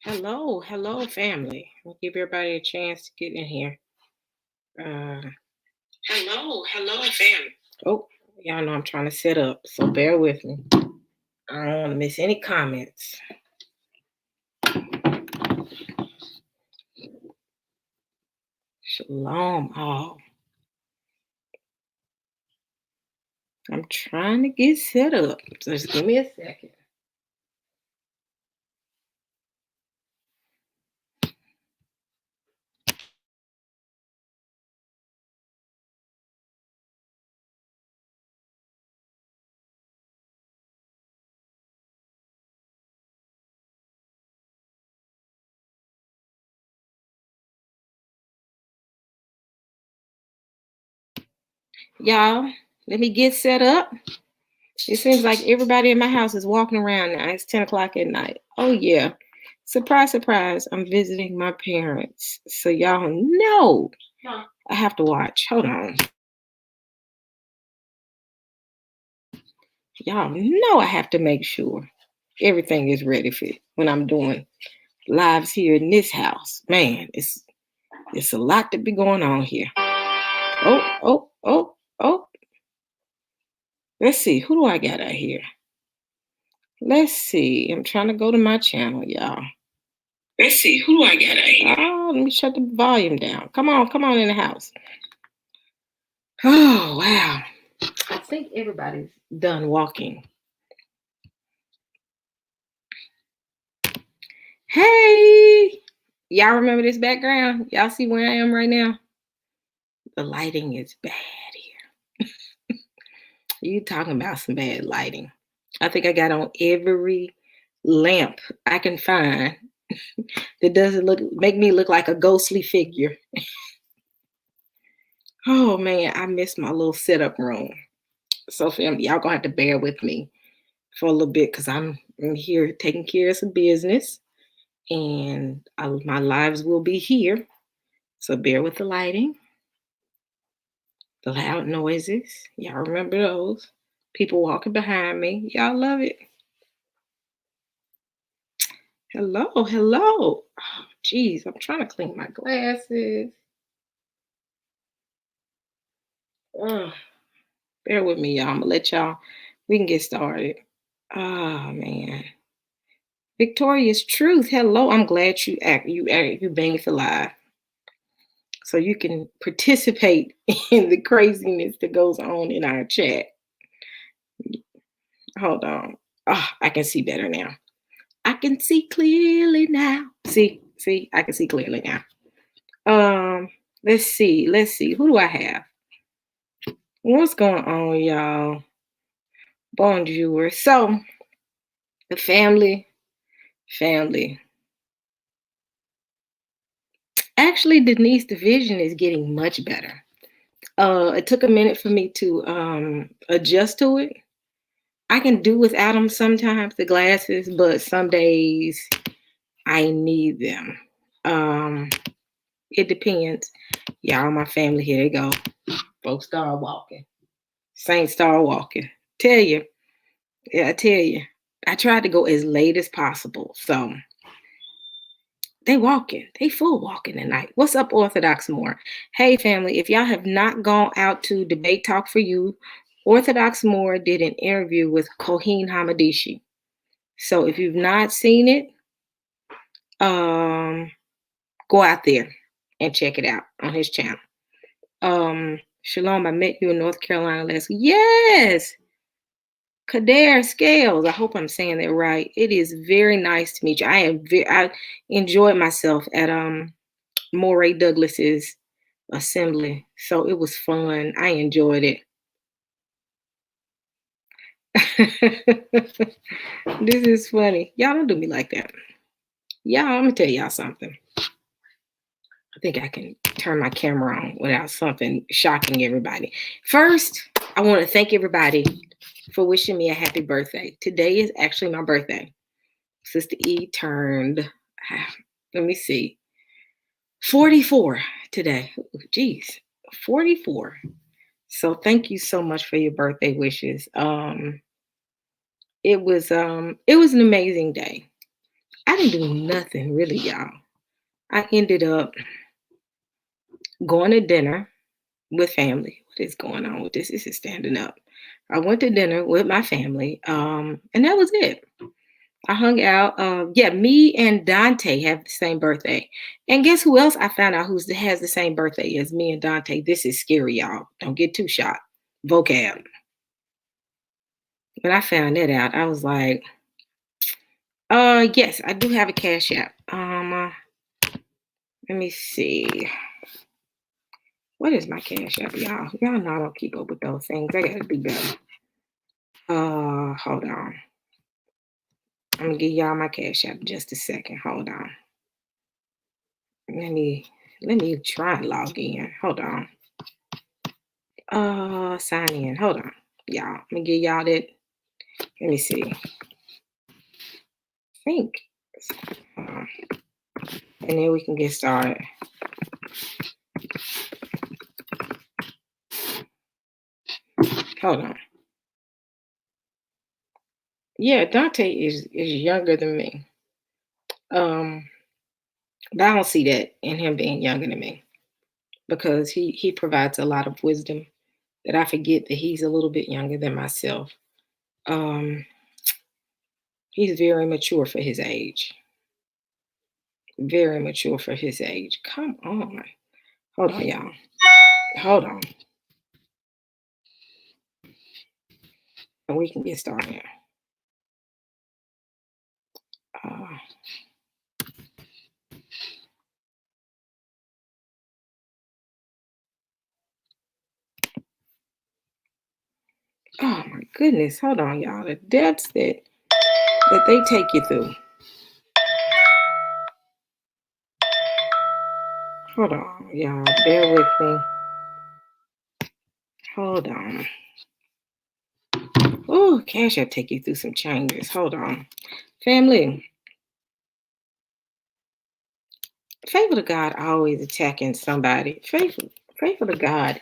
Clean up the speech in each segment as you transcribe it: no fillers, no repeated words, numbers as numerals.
Hello, family. I'll give everybody a chance to get in here. Uh, hello, family. Oh, y'all know I'm trying to set up, so bear with me. I don't want to miss any comments. Shalom, all. I'm trying to get set up, so just give me a second. Y'all, let me get set up. It seems like everybody in my house is walking around now. It's 10 o'clock at night. Oh, yeah. Surprise, surprise. I'm visiting my parents. So y'all know I have to watch. Hold on. Y'all know I have to make sure everything is ready for when I'm doing lives here in this house. Man, it's a lot to be going on here. Oh. Let's see. Who do I got out here? Let's see. I'm trying to go to my channel, y'all. Let's see. Who do I got out here? Oh, let me shut the volume down. Come on in the house. Oh, wow. I think everybody's done walking. Hey, y'all remember this background? Y'all see where I am right now? The lighting is bad here. You talking about some bad lighting. I think I got on every lamp I can find that doesn't make me look like a ghostly figure. Oh man, I miss my little setup room. So family, y'all gonna have to bear with me for a little bit because I'm here taking care of some business, and my lives will be here. So bear with the lighting, the loud noises. Y'all remember those? People walking behind me. Y'all love it. Hello. Oh, geez, I'm trying to clean my glasses. Bear with me, y'all. I'm gonna let y'all. We can get started. Oh man, Victorious Truth. Hello. I'm glad you made it live, so you can participate in the craziness that goes on in our chat. Hold on. Oh, I can see better now. I can see clearly now. See, I can see clearly now. Let's see. Who do I have? What's going on, y'all? Bonjour. So, the family. Actually, Denise, the vision is getting much better. It took a minute for me to adjust to it. I can do without them sometimes, the glasses, but some days I need them. It depends. Y'all, my family, here they go. Folks start walking. Saints start walking. Tell you. Yeah, I tell you. I tried to go as late as possible. So they walking. They full walking tonight. What's up, Orthodox More? Hey, family, if y'all have not gone out to Debate Talk for You, Orthodox More did an interview with Koheen Hamadishi. So if you've not seen it, go out there and check it out on his channel. Shalom, I met you in North Carolina last week. Yes, Kader Scales. I hope I'm saying that right. It is very nice to meet you. I enjoyed myself at Moray Douglas's assembly, so it was fun. I enjoyed it. This is funny. Y'all don't do me like that. Y'all, I'm gonna tell y'all something. I think I can turn my camera on without something shocking everybody. First, I want to thank everybody for wishing me a happy birthday. Today is actually my birthday. Sister E turned, let me see, 44 today. Geez, 44. So thank you so much for your birthday wishes. It was an amazing day. I didn't do nothing really, y'all. I ended up going to dinner with family. What is going on with this? This is standing up. I went to dinner with my family, and that was it. I hung out. Yeah, me and Dante have the same birthday. And guess who else I found out has the same birthday as me and Dante? This is scary, y'all. Don't get too shocked. Vocab. When I found that out, I was like, yes, I do have a cash app. Let me see. What is my cash app, y'all? Y'all know I don't keep up with those things. I gotta do better. Hold on. I'm gonna give y'all my cash app in just a second. Hold on. Let me try and log in. Hold on. Sign in. Hold on. Y'all. Let me give y'all that. Let me see. I think. Hold on. And then we can get started. Hold on. Yeah, Dante is younger than me. But I don't see that in him being younger than me because he provides a lot of wisdom that I forget that he's a little bit younger than myself. Um, he's very mature for his age. Very mature for his age. Come on. Hold on, y'all. Hold on. And we can get started. Uh, oh my goodness. Hold on, y'all. The depths that they take you through. Hold on, y'all. Bear with me. Hold on. Oh, Cash App take you through some changes. Hold on. Family. Faithful to God always attacking somebody. Faithful to God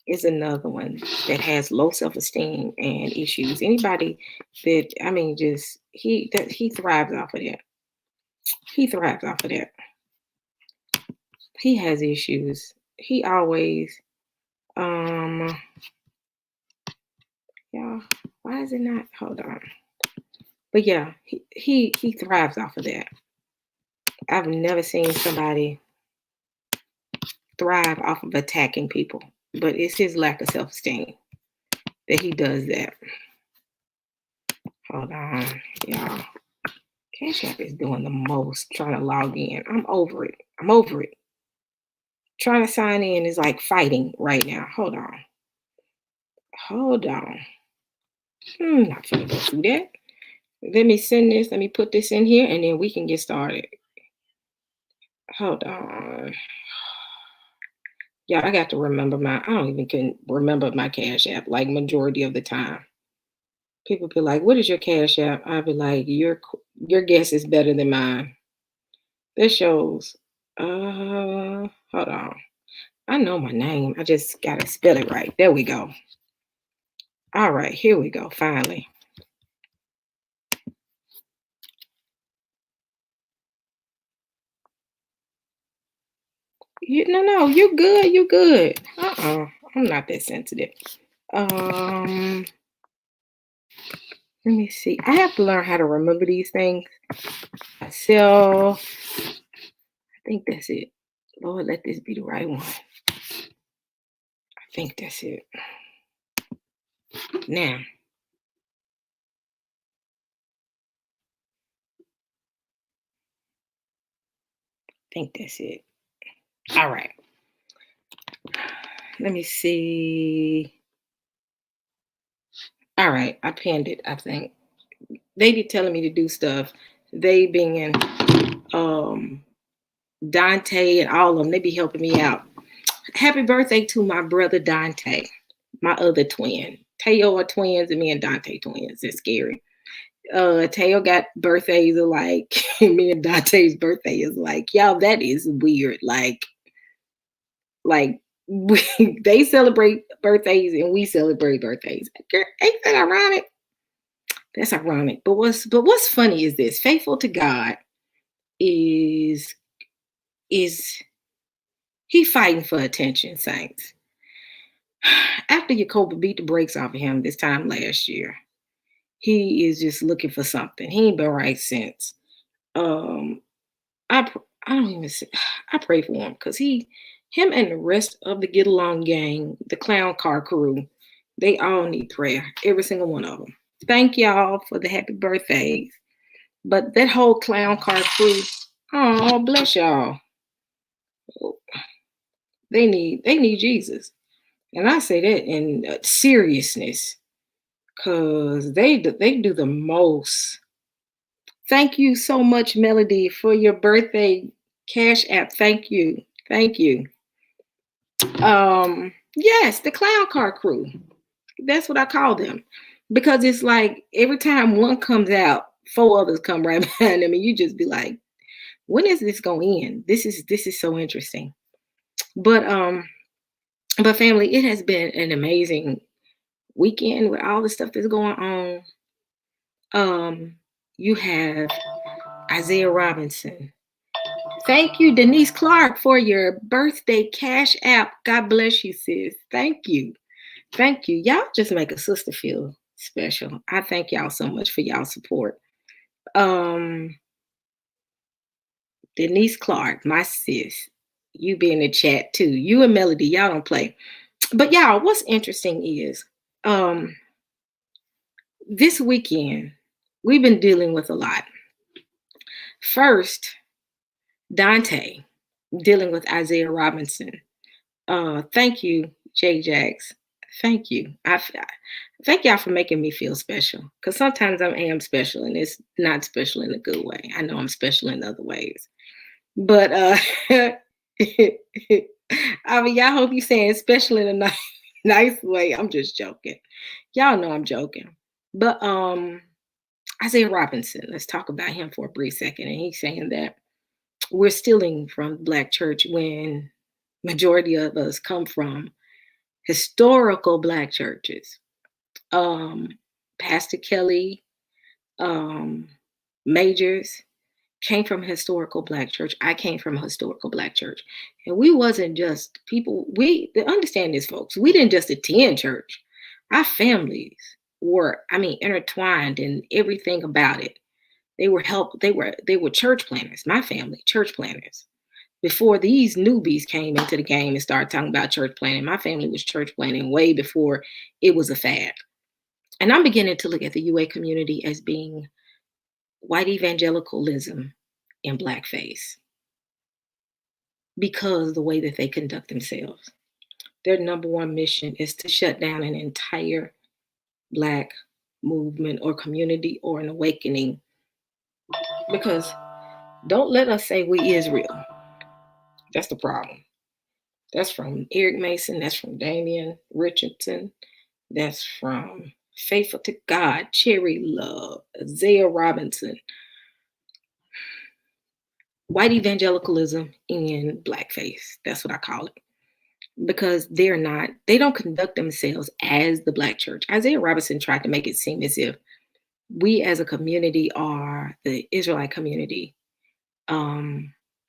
is another one that has low self-esteem and issues. Anybody that just he thrives off of that. He thrives off of that. He has issues. He always yeah, why is it not? Hold on. But yeah, he thrives off of that. I've never seen somebody thrive off of attacking people, but it's his lack of self-esteem that he does that. Hold on, y'all. Cash App is doing the most trying to log in. I'm over it. I'm over it. Trying to sign in is like fighting right now. Hold on. Hold on. Not gonna go through that. Let me send this. Let me put this in here and then we can get started. Hold on. Yeah, I got to remember I don't even can remember my Cash App like majority of the time. People be like, "What is your Cash App?" I'll be like, "Your guess is better than mine." This shows. Hold on. I know my name. I just gotta spell it right. There we go. All right, here we go. Finally. No, you good. You good. I'm not that sensitive. Um, Let me see. I have to learn how to remember these things myself. I think that's it. Lord, let this be the right one. I think that's it. Now, I think that's it. All right. Let me see. All right, I pinned it, I think. They be telling me to do stuff. They being um Dante and all of them, they be helping me out. Happy birthday to my brother Dante, my other twin. Teo are twins and me and Dante twins. It's scary. Teo got birthdays alike. Me and Dante's birthday is like, y'all, that is weird. Like they celebrate birthdays and we celebrate birthdays. Ain't that ironic? That's ironic. But what's funny is this: faithful to God. is is he fighting for attention, Saints. After Jacoba beat the brakes off of him this time last year, he is just looking for something. He ain't been right since. Um, I don't even say, I pray for him because him and the rest of the Get Along gang, the clown car crew, they all need prayer. Every single one of them. Thank y'all for the happy birthdays. But that whole clown car crew, oh bless y'all. They need Jesus. And I say that in seriousness, cause they do the most. Thank you so much, Melody, for your birthday cash app. Thank you. Yes, the clown car crew. That's what I call them, because it's like every time one comes out, four others come right behind them, and you just be like, when is this going to end? This is so interesting. But but family, it has been an amazing weekend with all the stuff that's going on. You have Isaiah Robinson. Thank you, Denise Clark, for your birthday cash app. God bless you, sis. Thank you. Thank you. Y'all just make a sister feel special. I thank y'all so much for y'all support. Um, Denise Clark, my sis, you be in the chat too. You and Melody, y'all don't play. But y'all, what's interesting is um this weekend we've been dealing with a lot. First, Dante dealing with Isaiah Robinson. Thank you, J Jax. Thank you. Thank y'all for making me feel special. Because sometimes I am special, and it's not special in a good way. I know I'm special in other ways, but I mean, y'all hope you saying special in a nice, nice way. I'm just joking. Y'all know I'm joking. But Isaiah Robinson. Let's talk about him for a brief second. And he's saying that we're stealing from Black church when majority of us come from historical Black churches. Um, Pastor Kelly Majors came from a historical Black church. I came from a historical Black church. And we wasn't just people, we understand this, folks. We didn't just attend church. Our families were, I mean, intertwined in everything about it. They were church planners, my family, church planners. Before these newbies came into the game and started talking about church planning, my family was church planning way before it was a fad. And I'm beginning to look at the UA community as being white evangelicalism in blackface because of the way that they conduct themselves. Their number one mission is to shut down an entire Black movement or community or an awakening. Because don't let us say we Israel. That's the problem. That's from Eric Mason. That's from Damian Richardson. That's from Faithful to God, Cherry Love, Isaiah Robinson. White evangelicalism in blackface. That's what I call it. Because they don't conduct themselves as the Black church. Isaiah Robinson tried to make it seem as if we as a community are the Israelite community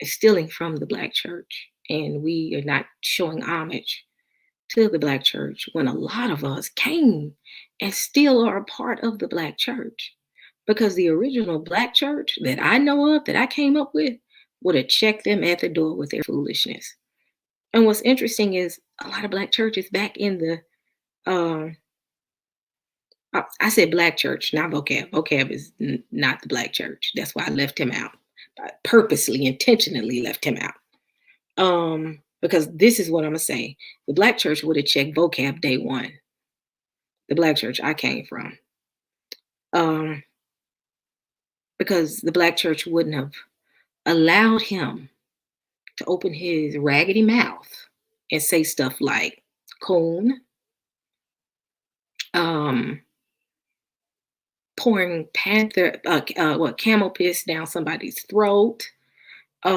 stealing from the Black church. And we are not showing homage to the Black church when a lot of us came and still are a part of the Black church. Because the original Black church that I know of, that I came up with, would have checked them at the door with their foolishness. And what's interesting is a lot of Black churches back in the, I said Black church, not vocab. Vocab is not the Black church. That's why I left him out. I purposely, intentionally left him out. Because this is what I'm gonna say. The Black church would have checked vocab day one. The Black church I came from. Because the Black church wouldn't have allowed him to open his raggedy mouth and say stuff like coon, pouring camel piss down somebody's throat, a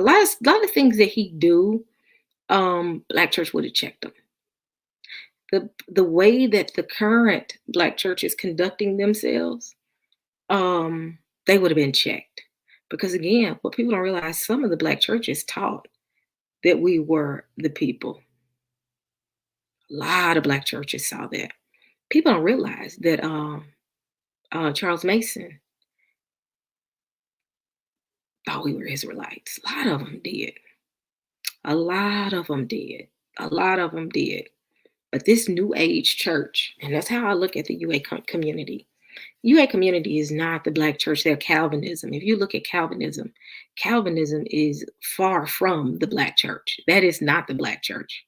lot of things that he do. Black church would have checked them. The way that the current Black church is conducting themselves, they would have been checked. Because again, what people don't realize, some of the black churches taught that we were the people. A lot of black churches saw that. People don't realize that Charles Mason thought we were Israelites. A lot of them did. A lot of them did. A lot of them did. But this new age church, and that's how I look at the UA community. UA community is not the black church. They're Calvinism. If you look at Calvinism, Calvinism is far from the black church. That is not the black church.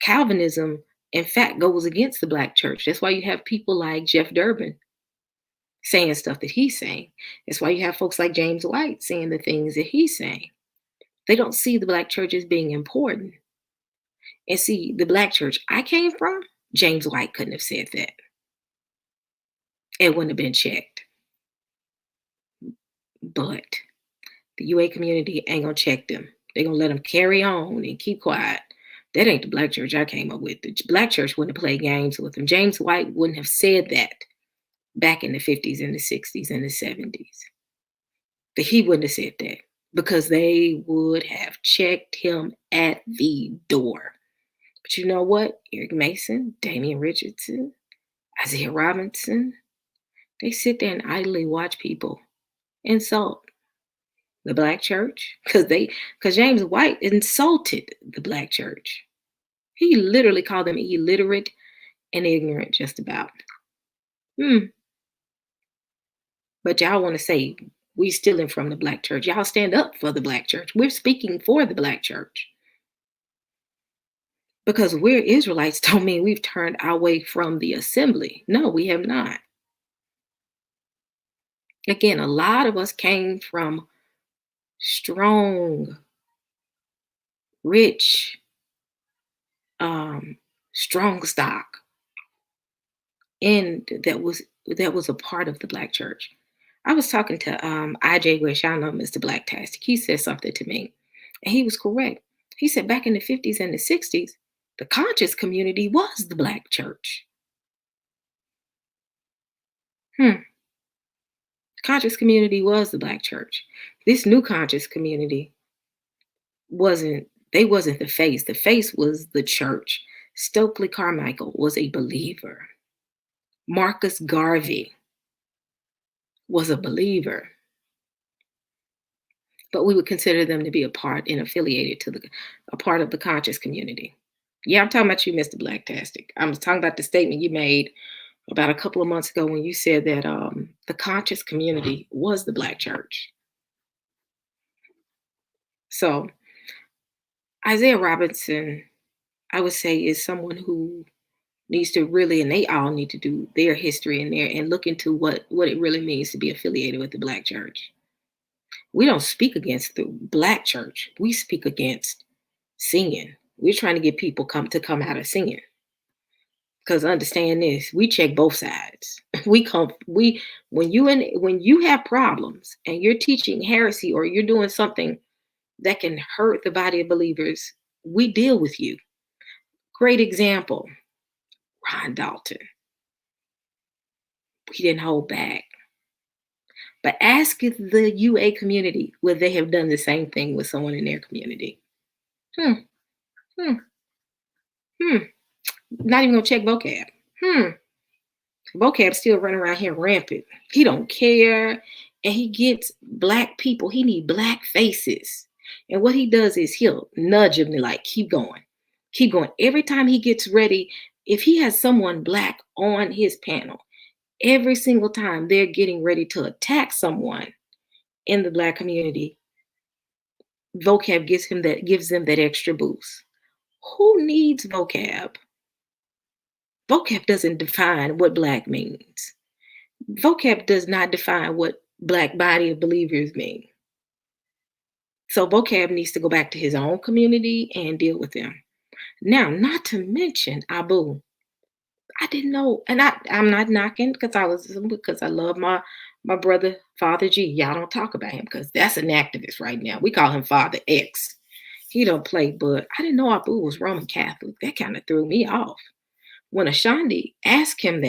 Calvinism, in fact, goes against the black church. That's why you have people like Jeff Durbin saying stuff that he's saying. That's why you have folks like James White saying the things that he's saying. They don't see the black church as being important. And see, the black church I came from, James White couldn't have said that. It wouldn't have been checked. But the UA community ain't gonna check them. They're gonna let them carry on and keep quiet. That ain't the black church I came up with. The black church wouldn't have played games with them. James White wouldn't have said that back in the 50s and the 60s and the 70s. That he wouldn't have said that because they would have checked him at the door. But you know what? Eric Mason, Damian Richardson, Isaiah Robinson, they sit there and idly watch people insult the black church because James White insulted the black church. He literally called them illiterate and ignorant, just about. But y'all want to say we stealing from the black church. Y'all stand up for the black church. We're speaking for the black church. Because we're Israelites don't mean we've turned our way from the assembly. No, we have not. Again, a lot of us came from strong, rich, strong stock, and that was a part of the black church. I was talking to IJ Wish, I know Mr. Blacktastic. He said something to me, and he was correct. He said back in the 50s and the 60s, the conscious community was the black church. Conscious community was the black church. This new conscious community wasn't the face. The face was the church. Stokely Carmichael was a believer. Marcus Garvey was a believer. But we would consider them to be a part and affiliated to a part of the conscious community. Yeah, I'm talking about you, Mr. Blacktastic. I'm talking about the statement you made about a couple of months ago when you said that the conscious community was the black church. So Isaiah Robinson, I would say, is someone who needs to really, and they all need to do their history in there and look into what it really means to be affiliated with the black church. We don't speak against the black church. We speak against singing. We're trying to get people come out of singing. Because understand this, we check both sides. When you have problems and you're teaching heresy or you're doing something that can hurt the body of believers, we deal with you. Great example, Ron Dalton. He didn't hold back. But ask the UA community would they have done the same thing with someone in their community. Not even gonna check vocab. Vocab still running around here rampant. He don't care. And he gets black people. He need black faces. And what he does is he'll nudge them like, keep going. Keep going. Every time he gets ready, if he has someone black on his panel, every single time they're getting ready to attack someone in the black community, vocab gives them that extra boost. Who needs vocab? Vocab doesn't define what black means. Vocab does not define what black body of believers mean. So vocab needs to go back to his own community and deal with them. Now, not to mention Abu. I didn't know, and I'm not knocking because I love my brother, Father G. Y'all don't talk about him because that's an activist right now. We call him Father X. He don't play, but I didn't know Abu was Roman Catholic. That kind of threw me off. When Ashonda asked him,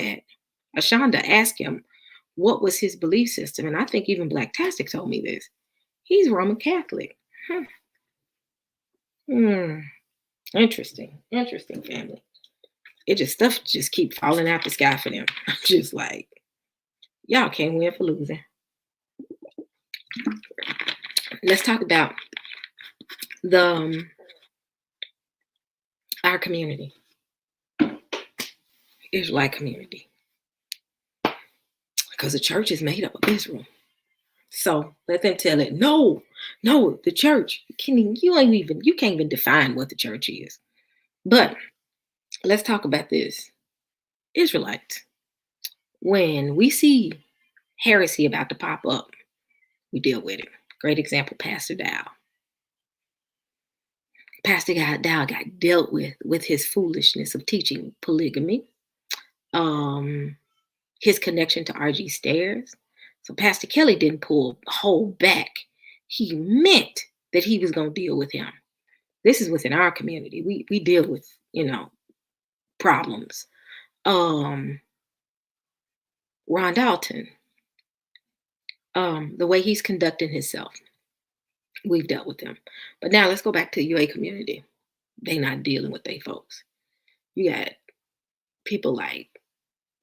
what was his belief system. And I think even Blacktastic told me this. He's Roman Catholic. Hmm. Hmm. Interesting. Interesting family. It just stuff just keep falling out the sky for them. I'm just like, y'all can't win for losing. Let's talk about the our community, Israelite community, because the church is made up of Israel. So let them tell it. No, no, the church. You can't even define what the church is. But let's talk about this. Israelites. When we see heresy about to pop up, we deal with it. Great example, Pastor Dow. Pastor Dow got dealt with his foolishness of teaching polygamy, his connection to R.G. Stairs. So Pastor Kelly didn't hold back. He meant that he was going to deal with him. This is within our community. We deal with, problems. Ron Dalton, the way he's conducting himself, we've dealt with them. But now let's go back to the UA community. They not dealing with they folks. You got people like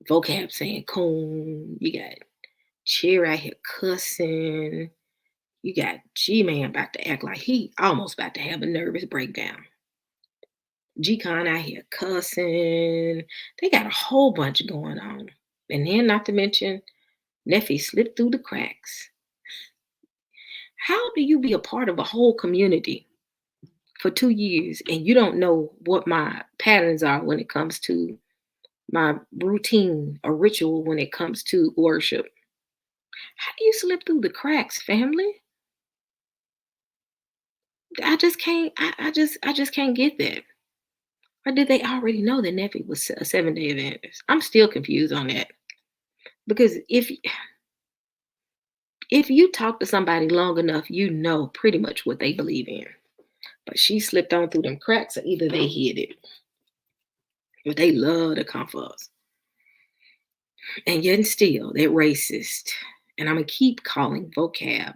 Vocab saying coon. You got Cheer out here cussing. You got G-Man about to act like he almost about to have a nervous breakdown. G-Con out here cussing. They got a whole bunch going on. And then not to mention, Neffy slipped through the cracks. How do you be a part of a whole community for 2 years and you don't know what my patterns are when it comes to my routine or ritual when it comes to worship? How do you slip through the cracks, family? I just can't. I just can't get that. Or did they already know that Nephi was a 7-day Adventist? I'm still confused on that because if you talk to somebody long enough, you know pretty much what they believe in. But she slipped on through them cracks, or either they hid it, but they love to come for us. And yet, and still, they're racist. And I'm gonna keep calling Vocab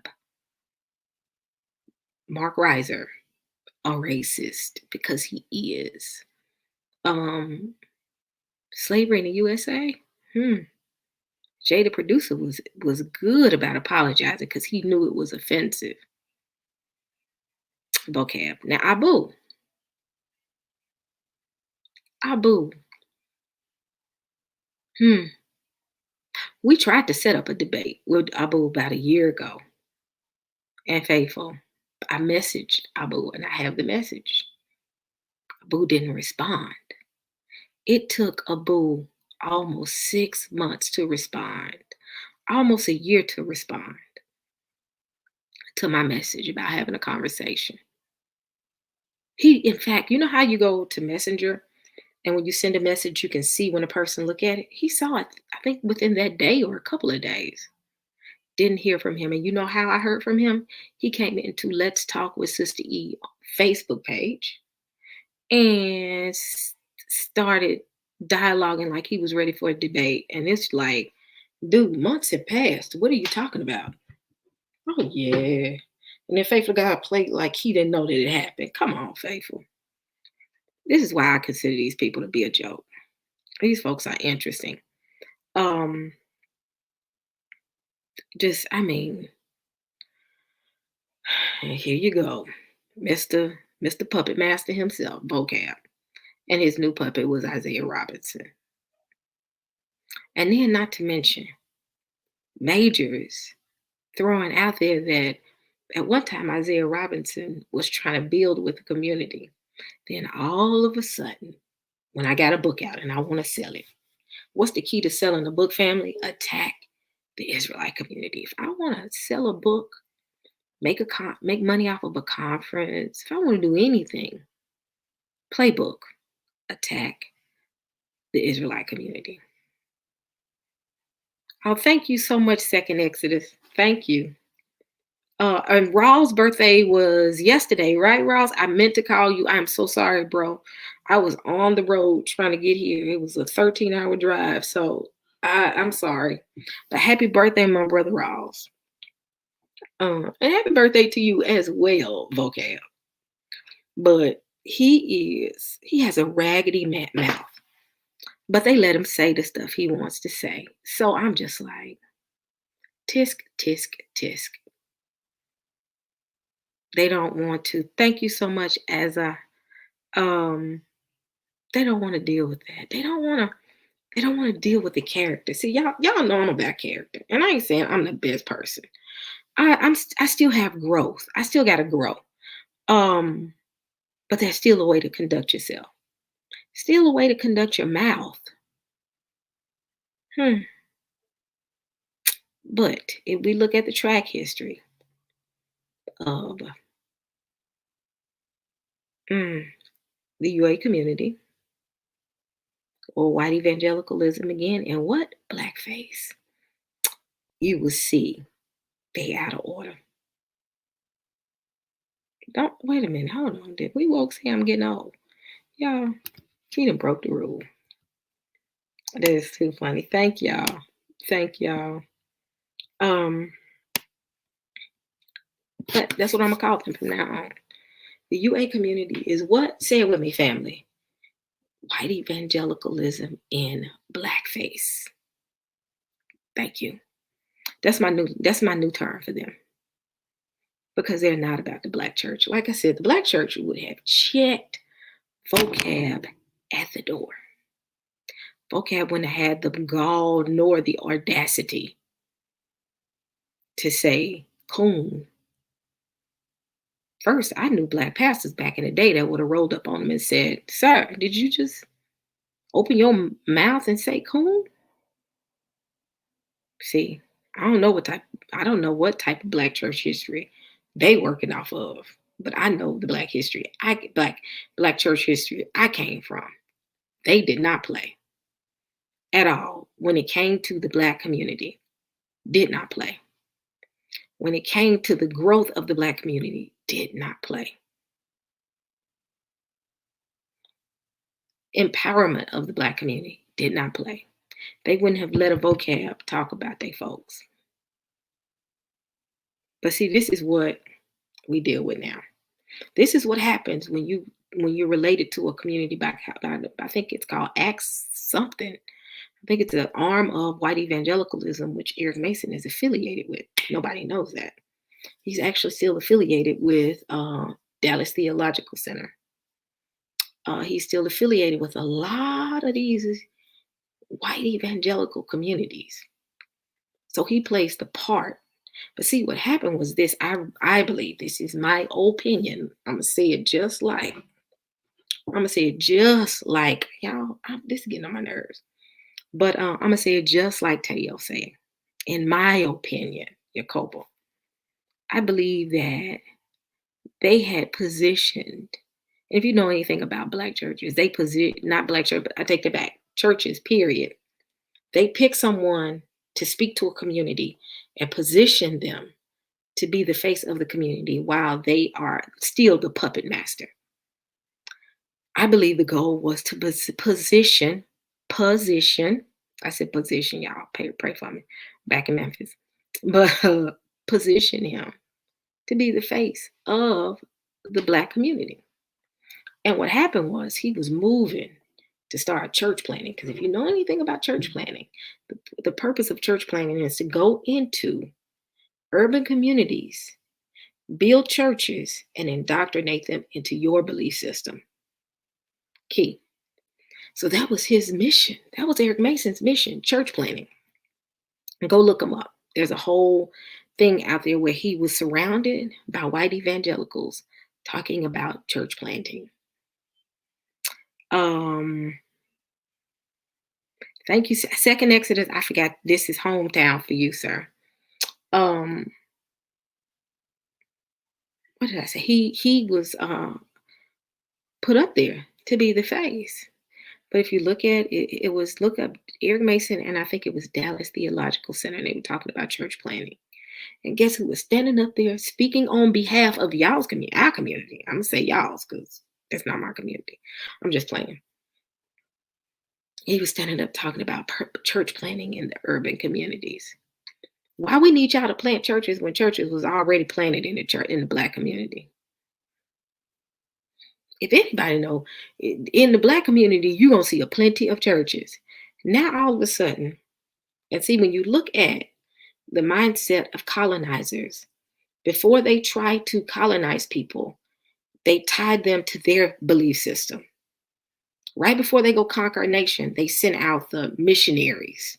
Mark Reiser a racist because he is. Slavery in the USA. Jay, the producer, was good about apologizing because he knew it was offensive. Vocab. Now, Abu. We tried to set up a debate with Abu about a year ago. And Faithful, I messaged Abu, and I have the message. Abu didn't respond. It took Abu almost 6 months to respond, almost a year to respond to my message about having a conversation. In fact, you know how you go to Messenger and when you send a message, you can see when a person look at it? He saw it, I think, within that day or a couple of days. Didn't hear from him. And you know how I heard from him? He came into Let's Talk with Sister E Facebook page and started dialoguing like he was ready for a debate. And it's like, dude, months have passed. What are you talking about? Oh, yeah. And then Faithful got played like he didn't know that it happened. Come on, Faithful. This is why I consider these people to be a joke. These folks are interesting. I mean, here you go. Mr. Puppet Master himself, Vocab. And his new puppet was Isaiah Robinson. And then not to mention Majors throwing out there that at one time Isaiah Robinson was trying to build with the community. Then all of a sudden, when I got a book out and I want to sell it, what's the key to selling a book, family? Attack the Israelite community. If I want to sell a book, make money off of a conference, if I want to do anything, playbook, attack the Israelite community. Oh, thank you so much, Second Exodus. Thank you. And Raw's birthday was yesterday, right, Ross? I meant to call you. I'm so sorry, bro. I was on the road trying to get here. It was a 13-hour drive. So I'm sorry, but happy birthday, my brother Ross. And happy birthday to you as well, vocab. But he has a raggedy mouth, but they let him say the stuff he wants to say. So I'm just like, tisk, tisk, tisk. They don't want to. Thank you so much, as I um. They don't want to deal with that. They don't want to. They don't want to deal with the character. See, y'all know I'm about character, and I ain't saying I'm the best person. I still have growth. I still got to grow. Um, but there's still a way to conduct yourself. Still a way to conduct your mouth. Hmm. But if we look at the track history of mm, the UA community or white evangelicalism again, and what blackface, you will see they out of order. Don't wait a minute. Hold on. Did we woke say I'm getting old? Y'all, he done broke the rule. That is too funny. Thank y'all. Thank y'all. Um, but that's what I'm gonna call them from now on. The UA community is what? Say it with me, family. White evangelicalism in blackface. Thank you. That's my new term for them. Because they're not about the black church. Like I said, the black church would have checked vocab at the door. Vocab wouldn't have had the gall nor the audacity to say coon. First, I knew black pastors back in the day that would have rolled up on them and said, "Sir, did you just open your mouth and say coon?" See, I don't know what type of black church history they working off of, but I know the black church history I came from. They did not play at all when it came to the black community. Did not play. When it came to the growth of the black community, did not play. Empowerment of the black community, did not play. They wouldn't have let a vocab talk about their folks. But see, this is what we deal with now. This is what happens when you're related to a community back. I think it's called Acts something. I think it's an arm of white evangelicalism, which Eric Mason is affiliated with. Nobody knows that. He's actually still affiliated with Dallas Theological Center. He's still affiliated with a lot of these white evangelical communities. So he plays the part. But see, what happened was this. I believe this is my opinion. I'm gonna say it just like y'all. This is getting on my nerves. But I'm gonna say it just like Teo said. In my opinion, Jacobo, I believe that they had positioned. If you know anything about black churches, they position not black church, but I take that back. Churches, period. They pick someone to speak to a community and position them to be the face of the community while they are still the puppet master. I believe the goal was to position. I said position, y'all. Pray for me back in Memphis, but position him to be the face of the black community. And what happened was he was moving to start church planning. Because if you know anything about church planning, the purpose of church planning is to go into urban communities, build churches, and indoctrinate them into your belief system. Key. So that was his mission. That was Eric Mason's mission, church planning. And go look him up. There's a whole thing out there where he was surrounded by white evangelicals talking about church planting. Thank you. Second Exodus, I forgot this is hometown for you, sir. What did I say? He was put up there to be the face. But if you look at it, it was look up Eric Mason and I think it was Dallas Theological Center. And they were talking about church planning. And guess who was standing up there speaking on behalf of y'all's community, our community. I'm gonna say y'all's because that's not my community. I'm just playing. He was standing up talking about church planting in the urban communities. Why we need y'all to plant churches when churches was already planted in the church in the black community? If anybody know, in the black community, you're gonna see a plenty of churches. Now all of a sudden, and see when you look at the mindset of colonizers, before they try to colonize people, they tied them to their belief system. Right before they go conquer a nation, they sent out the missionaries.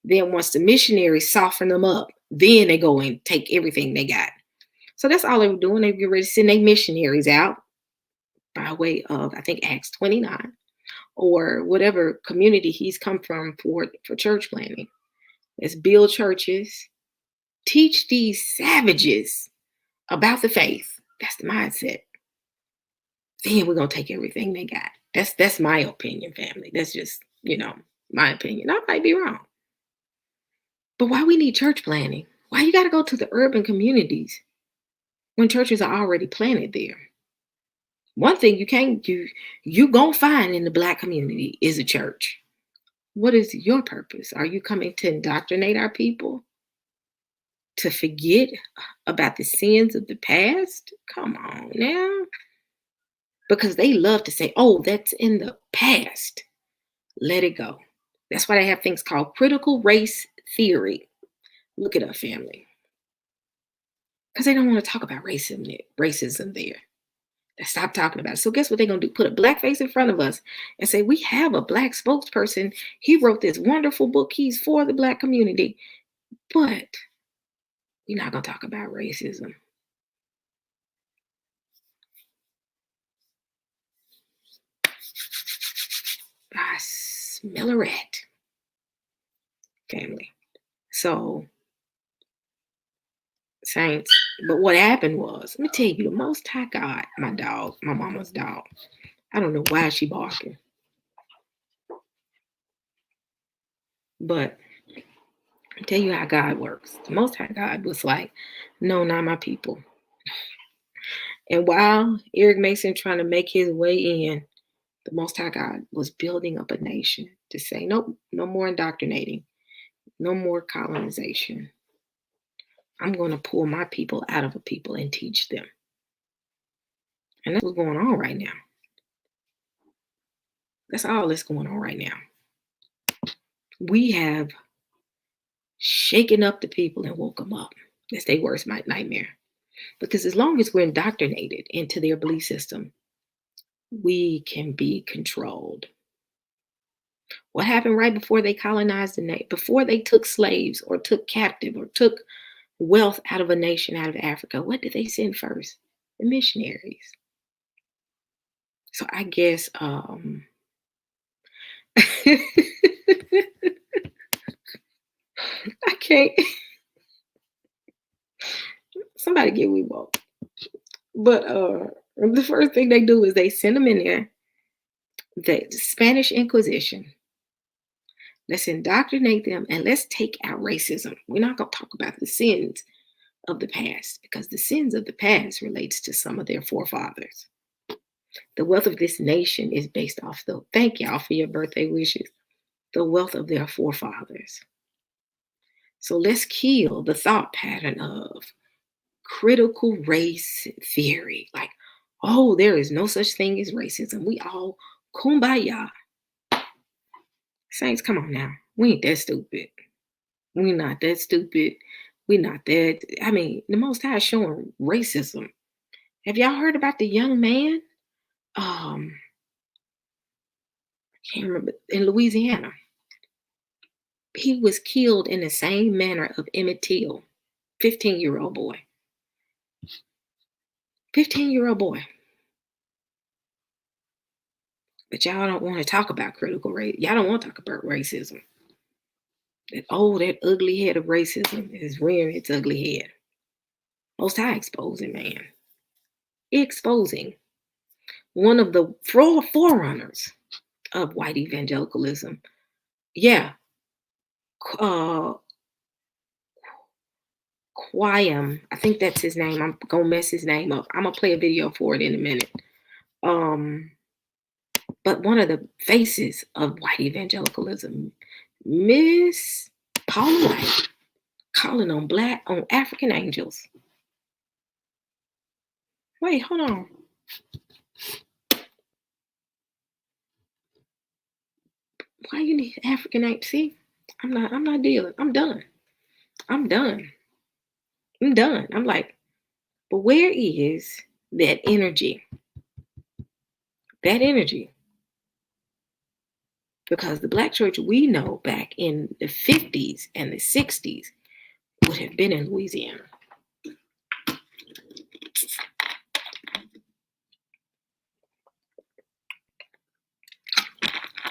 Then once the missionaries soften them up, then they go and take everything they got. So that's all they were doing. They get ready to send their missionaries out by way of, I think, Acts 29 or whatever community he's come from for church planting. Let's build churches, teach these savages about the faith. That's the mindset. Then we're gonna take everything they got. That's my opinion, family. That's just, my opinion. I might be wrong. But why we need church planting? Why you gotta go to the urban communities when churches are already planted there? One thing you gonna find in the black community is a church. What is your purpose? Are you coming to indoctrinate our people? To forget about the sins of the past? Come on now. Because they love to say, oh, that's in the past. Let it go. That's why they have things called critical race theory. Look it up, family. Because they don't want to talk about racism there. They stop talking about it. So guess what they're going to do? Put a black face in front of us and say, we have a black spokesperson. He wrote this wonderful book. He's for the black community. But we're not going to talk about racism. I smell a rat. Family. So, saints, but what happened was, let me tell you, the Most High God, my dog, my mama's dog, I don't know why she barking, but I'll tell you how God works. The Most High God was like, no, not my people. And while Eric Mason trying to make his way in, the Most High God was building up a nation to say, nope, no more indoctrinating, no more colonization. I'm going to pull my people out of a people and teach them. And that's what's going on right now. That's all that's going on right now. We have shaken up the people and woke them up. That's their worst nightmare. Because as long as we're indoctrinated into their belief system, we can be controlled. What happened right before they colonized the nation, before they took slaves or took captive or took wealth out of a nation, out of Africa? What did they send first? The missionaries. So I guess I can't. Somebody get we woke. But the first thing they do is they send them in there. The Spanish Inquisition. Let's indoctrinate them and let's take out racism. We're not going to talk about the sins of the past because the sins of the past relates to some of their forefathers. The wealth of this nation is based off thank y'all for your birthday wishes, the wealth of their forefathers. So let's kill the thought pattern of critical race theory. Like, oh, there is no such thing as racism. We all kumbaya. Saints, come on now. We ain't that stupid. We're not that stupid. We're not that. I mean, the Most High is showing racism. Have y'all heard about the young man? I can't remember, in Louisiana. He was killed in the same manner of Emmett Till, 15-year-old boy. 15-year-old boy. But y'all don't want to talk about critical race. Y'all don't want to talk about racism. That ugly head of racism is rearing its ugly head. Most High exposing, man. Exposing one of the forerunners of white evangelicalism. Yeah. Quayam, I think that's his name. I'm gonna mess his name up. I'm gonna play a video for it in a minute. But one of the faces of white evangelicalism, Miss Paula White, calling on African angels. Wait, hold on. Why you need African angels? See, I'm not dealing. I'm done. I'm done. I'm done. I'm like, but where is that energy? That energy. Because the black church we know back in the 50s and the 60s would have been in Louisiana.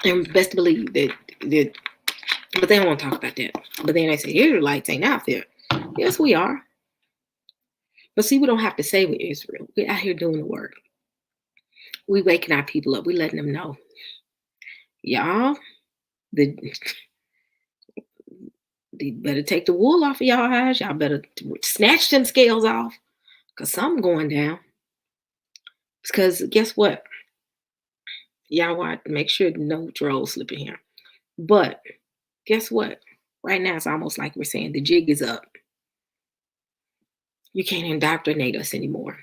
And best believe that, but they don't want to talk about that. But then they say, Israelites ain't out there. Yes, we are. But see, we don't have to say we're Israel. We're out here doing the work. We waking our people up. We letting them know. Y'all, they better take the wool off of y'all eyes. Y'all better snatch them scales off. Because something going down. Because guess what? Y'all want to make sure no trolls slipping here. But guess what? Right now, it's almost like we're saying the jig is up. You can't indoctrinate us anymore.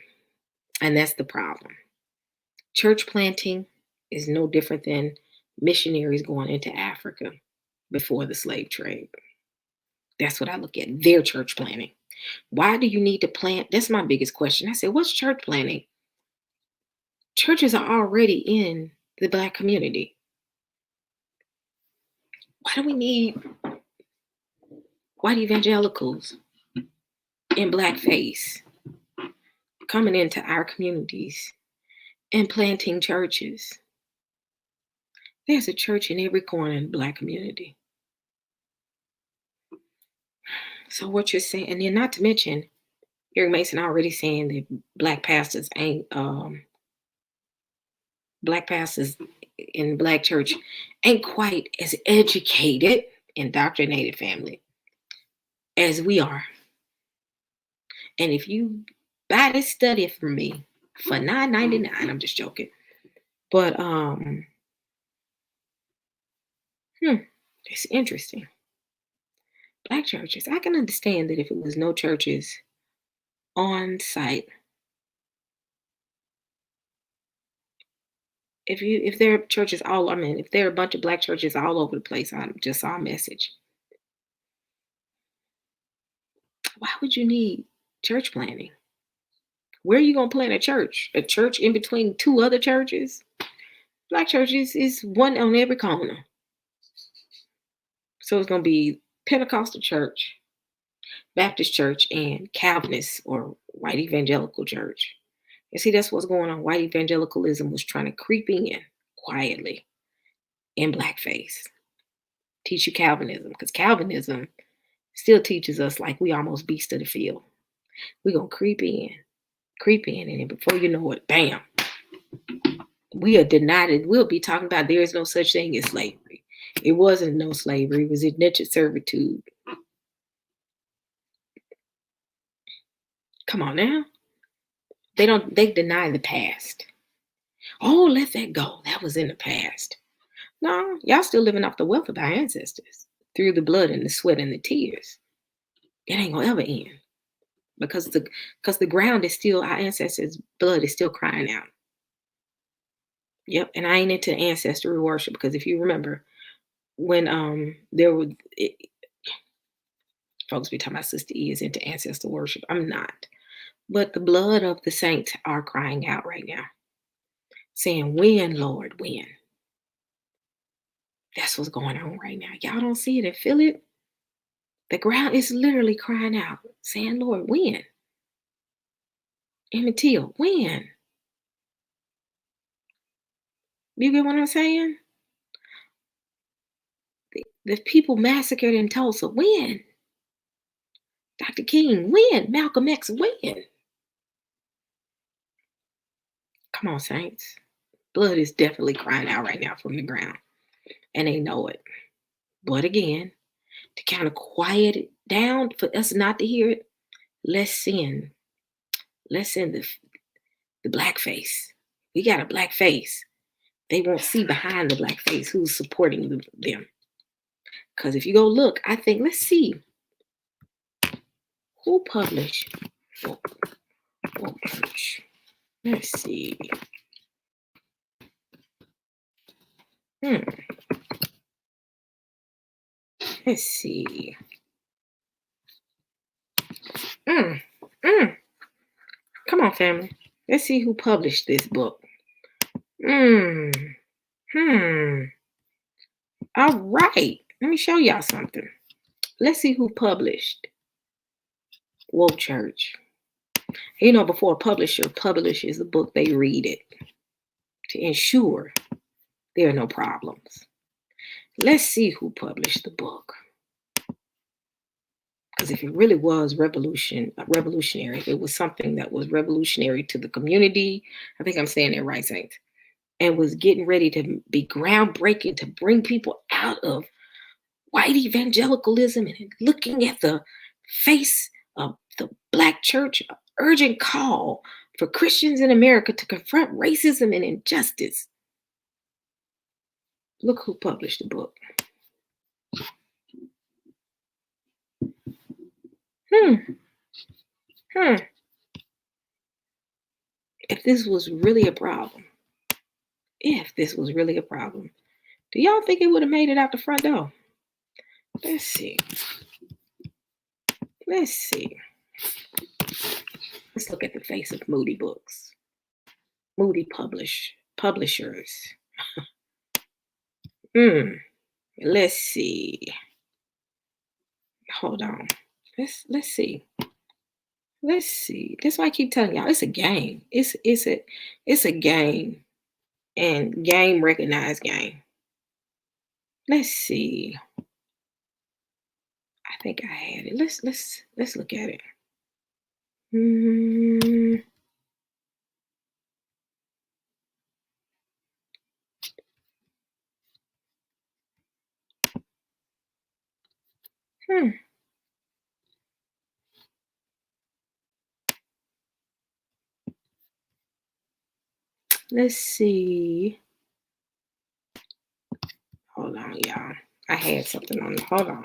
And that's the problem. Church planting is no different than missionaries going into Africa before the slave trade. That's what I look at, their church planting. Why do you need to plant? That's my biggest question. I said, what's church planting? Churches are already in the Black community. Why do we need white evangelicals in blackface coming into our communities and planting churches? There's a church in every corner in the Black community. So what you're saying, and then not to mention, Eric Mason already saying that black pastors in Black church ain't quite as educated, indoctrinated family as we are. And if you buy this study from me for $9.99, I'm just joking. But it's interesting. Black churches, I can understand that if it was no churches on site, if there are churches if there are a bunch of black churches all over the place, I just saw a message. Why would you need church planting? Where are you gonna plant a church? A church in between two other churches? Black churches is one on every corner. So it's gonna be Pentecostal church, Baptist church, and Calvinist or white evangelical church. And see, that's what's going on. White evangelicalism was trying to creep in quietly in blackface. Teach you Calvinism, because Calvinism still teaches us like we almost beasts of the field. We're going to creep in, and then before you know it, bam, we are denied it. We'll be talking about there is no such thing as slavery. It wasn't no slavery. It was indentured servitude. Come on now. They deny the past. Oh, let that go. That was in the past. No, y'all still living off the wealth of our ancestors through the blood and the sweat and the tears. It ain't gonna ever end because the ground is still, our ancestors' blood is still crying out. Yep, and I ain't into ancestry worship because if you remember when there were folks be talking about Sister E is into ancestor worship. I'm not, but the blood of the saints are crying out right now, saying, "When, Lord, when?" That's what's going on right now. Y'all don't see it and feel it. The ground is literally crying out, saying, "Lord, when?" Emmett Till, when? You get what I'm saying? The people massacred in Tulsa, when? Dr. King, when? Malcolm X, when? Come on, saints. Blood is definitely crying out right now from the ground, and they know it. But again, to kind of quiet it down, for us not to hear it, let's send the black face. We got a black face They won't see behind the black face who's supporting them. Because if you go look, I think, let's see, who published Woke Church? Let's see. Hmm. Let's see. Mm. Mm. Come on, family. Let's see who published this book. Hmm. Hmm. All right. Let me show y'all something. Let's see who published Woke Church. You know, before a publisher publishes a book, they read it to ensure there are no problems. Let's see who published the book. Because if it really was revolutionary, if it was something that was revolutionary to the community, I think I'm saying that right, Saints, and was getting ready to be groundbreaking to bring people out of white evangelicalism and looking at the face of the black church, an urgent call for Christians in America to confront racism and injustice. Look who published the book. Hmm. Hmm. If this was really a problem, do y'all think it would have made it out the front door? Let's see. Let's see. Let's look at the face of Moody Books. Moody Publishers. Let's see. Hold on. Let's see. Let's see. That's why I keep telling y'all it's a game. It's a game. And game recognized game. Let's see. I think I had it. Let's look at it. Hmm. Hmm. Let's see. Hold on, y'all. I had something on. Hold on.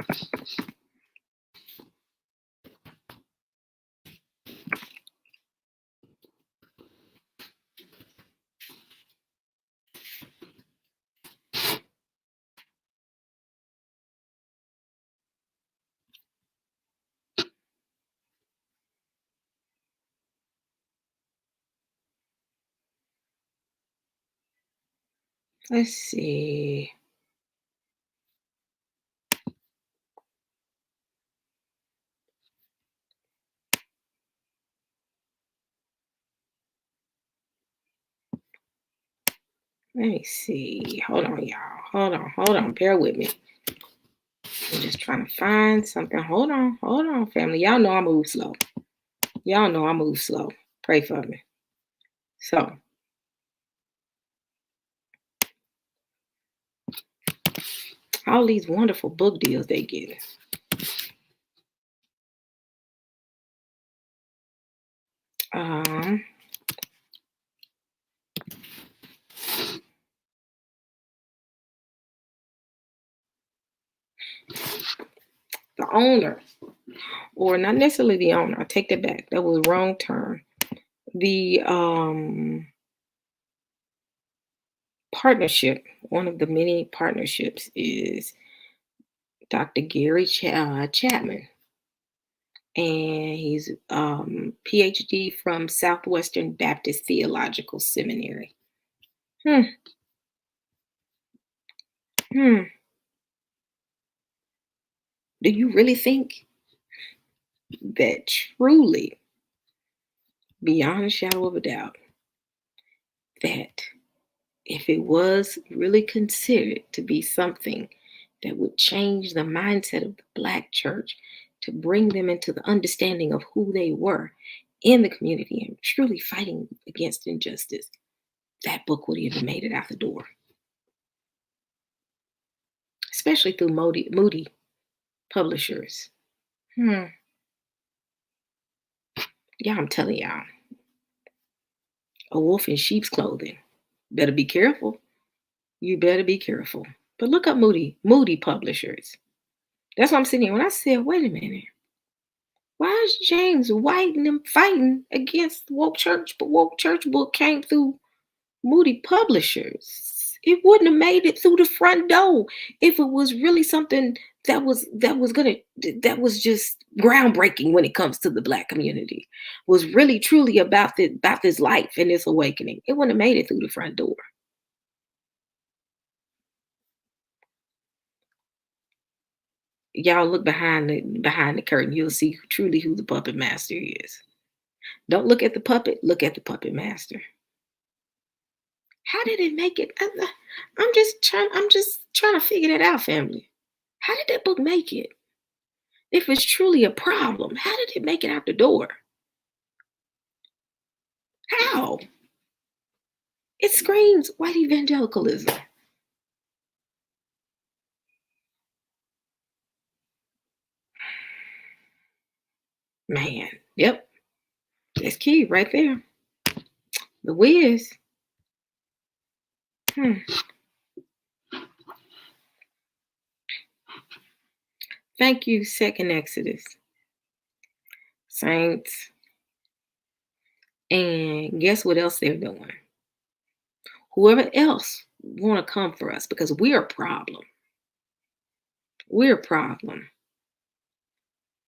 Let's see. Let me see. Hold on, y'all. Hold on. Bear with me. I'm just trying to find something. Hold on, family. Y'all know I move slow. Pray for me. So, all these wonderful book deals they get. Um, the owner, or not necessarily the owner. I take that back. That was the wrong term. The partnership. One of the many partnerships is Dr. Gary Chapman, and he's PhD from Southwestern Baptist Theological Seminary. Hmm. Hmm. Do you really think that truly, beyond a shadow of a doubt, that if it was really considered to be something that would change the mindset of the black church to bring them into the understanding of who they were in the community and truly fighting against injustice, that book would have made it out the door? Especially through Moody Publishers. Hmm. Yeah, I'm telling y'all, a wolf in sheep's clothing. Better be careful. You better be careful. But look up Moody Publishers. That's what I'm sitting here. When I said, wait a minute, why is James White and them fighting against woke church? But woke church book came through Moody Publishers. It wouldn't have made it through the front door if it was really something that was just groundbreaking when it comes to the black community. Was really truly about this life and this awakening. It wouldn't have made it through the front door. Y'all look behind the curtain. You'll see truly who the puppet master is. Don't look at the puppet. Look at the puppet master. How did it make it? I'm just trying. I'm just trying to figure that out, family. How did that book make it? If it's truly a problem, how did it make it out the door? How? It screams white evangelicalism. Man, yep, that's key right there. The whiz. Hmm. Thank you, Second Exodus, Saints. And guess what else they're doing? Whoever else want to come for us because we're a problem. We're a problem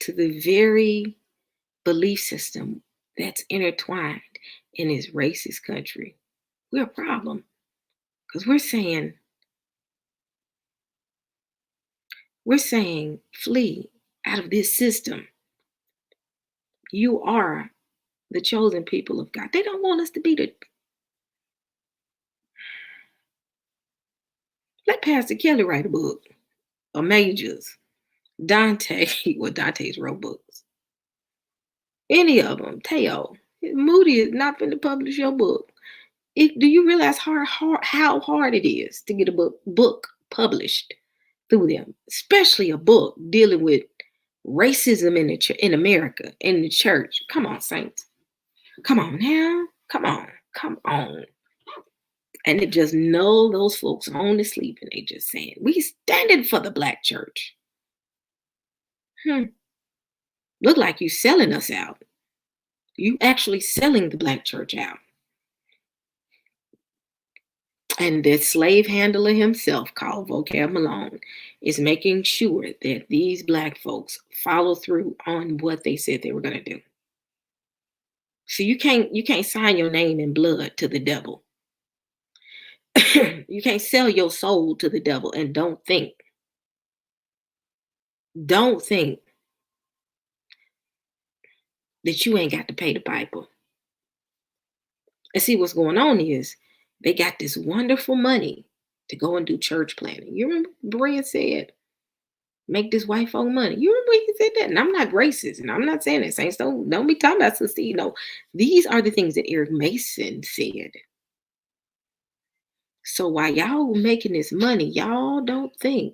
to the very belief system that's intertwined in this racist country. We're a problem because we're saying flee out of this system. You are the chosen people of God. They don't want us to be the. Let Pastor Kelly write a book. Or Majors. Dante. Well, Dante's wrote books. Any of them. Teo. Moody is not going to publish your book. Do you realize how hard it is to get a book published through them, especially a book dealing with racism in America, in the church? Come on, saints. Come on now. Come on. And it just know those folks are only sleeping. They just saying, we standing for the black church. Look like you selling us out. You actually selling the black church out. And the slave handler himself, called Vocab Malone, is making sure that these black folks follow through on what they said they were going to do. So you can't sign your name in blood to the devil. You can't sell your soul to the devil and don't think that you ain't got to pay the piper. And see, what's going on is they got this wonderful money to go and do church planning. You remember Berea said, make this white folk money. You remember he said that? And I'm not racist, and I'm not saying that. Saints, don't be talking about Sista. You know, these are the things that Eric Mason said. So while y'all making this money, y'all don't think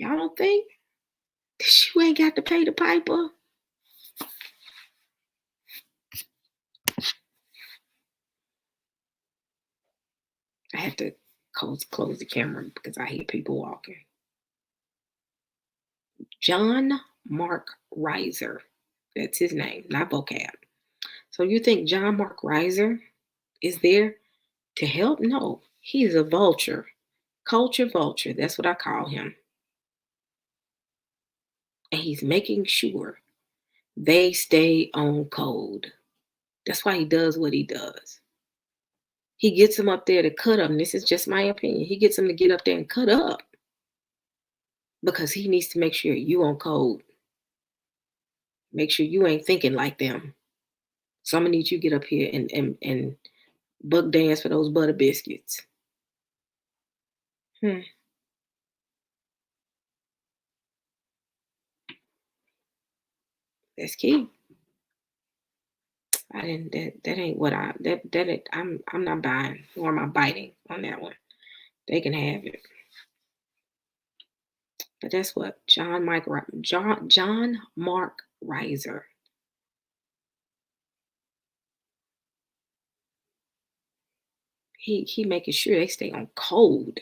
that you ain't got to pay the piper? I have to close the camera because I hear people walking. John Mark Reiser. That's his name, not vocab. So you think John Mark Reiser is there to help? No, he's a vulture. Culture vulture. That's what I call him. And he's making sure they stay on code. That's why he does what he does. He gets them up there to cut up. And this is just my opinion. He gets them to get up there and cut up because he needs to make sure you on code. Make sure you ain't thinking like them. So I'm gonna need you to get up here and buck dance for those butter biscuits. That's key. I didn't that ain't what I that it, I'm not buying or am I biting on that one. They can have it. But that's what John Mark Reiser. He making sure they stay on code.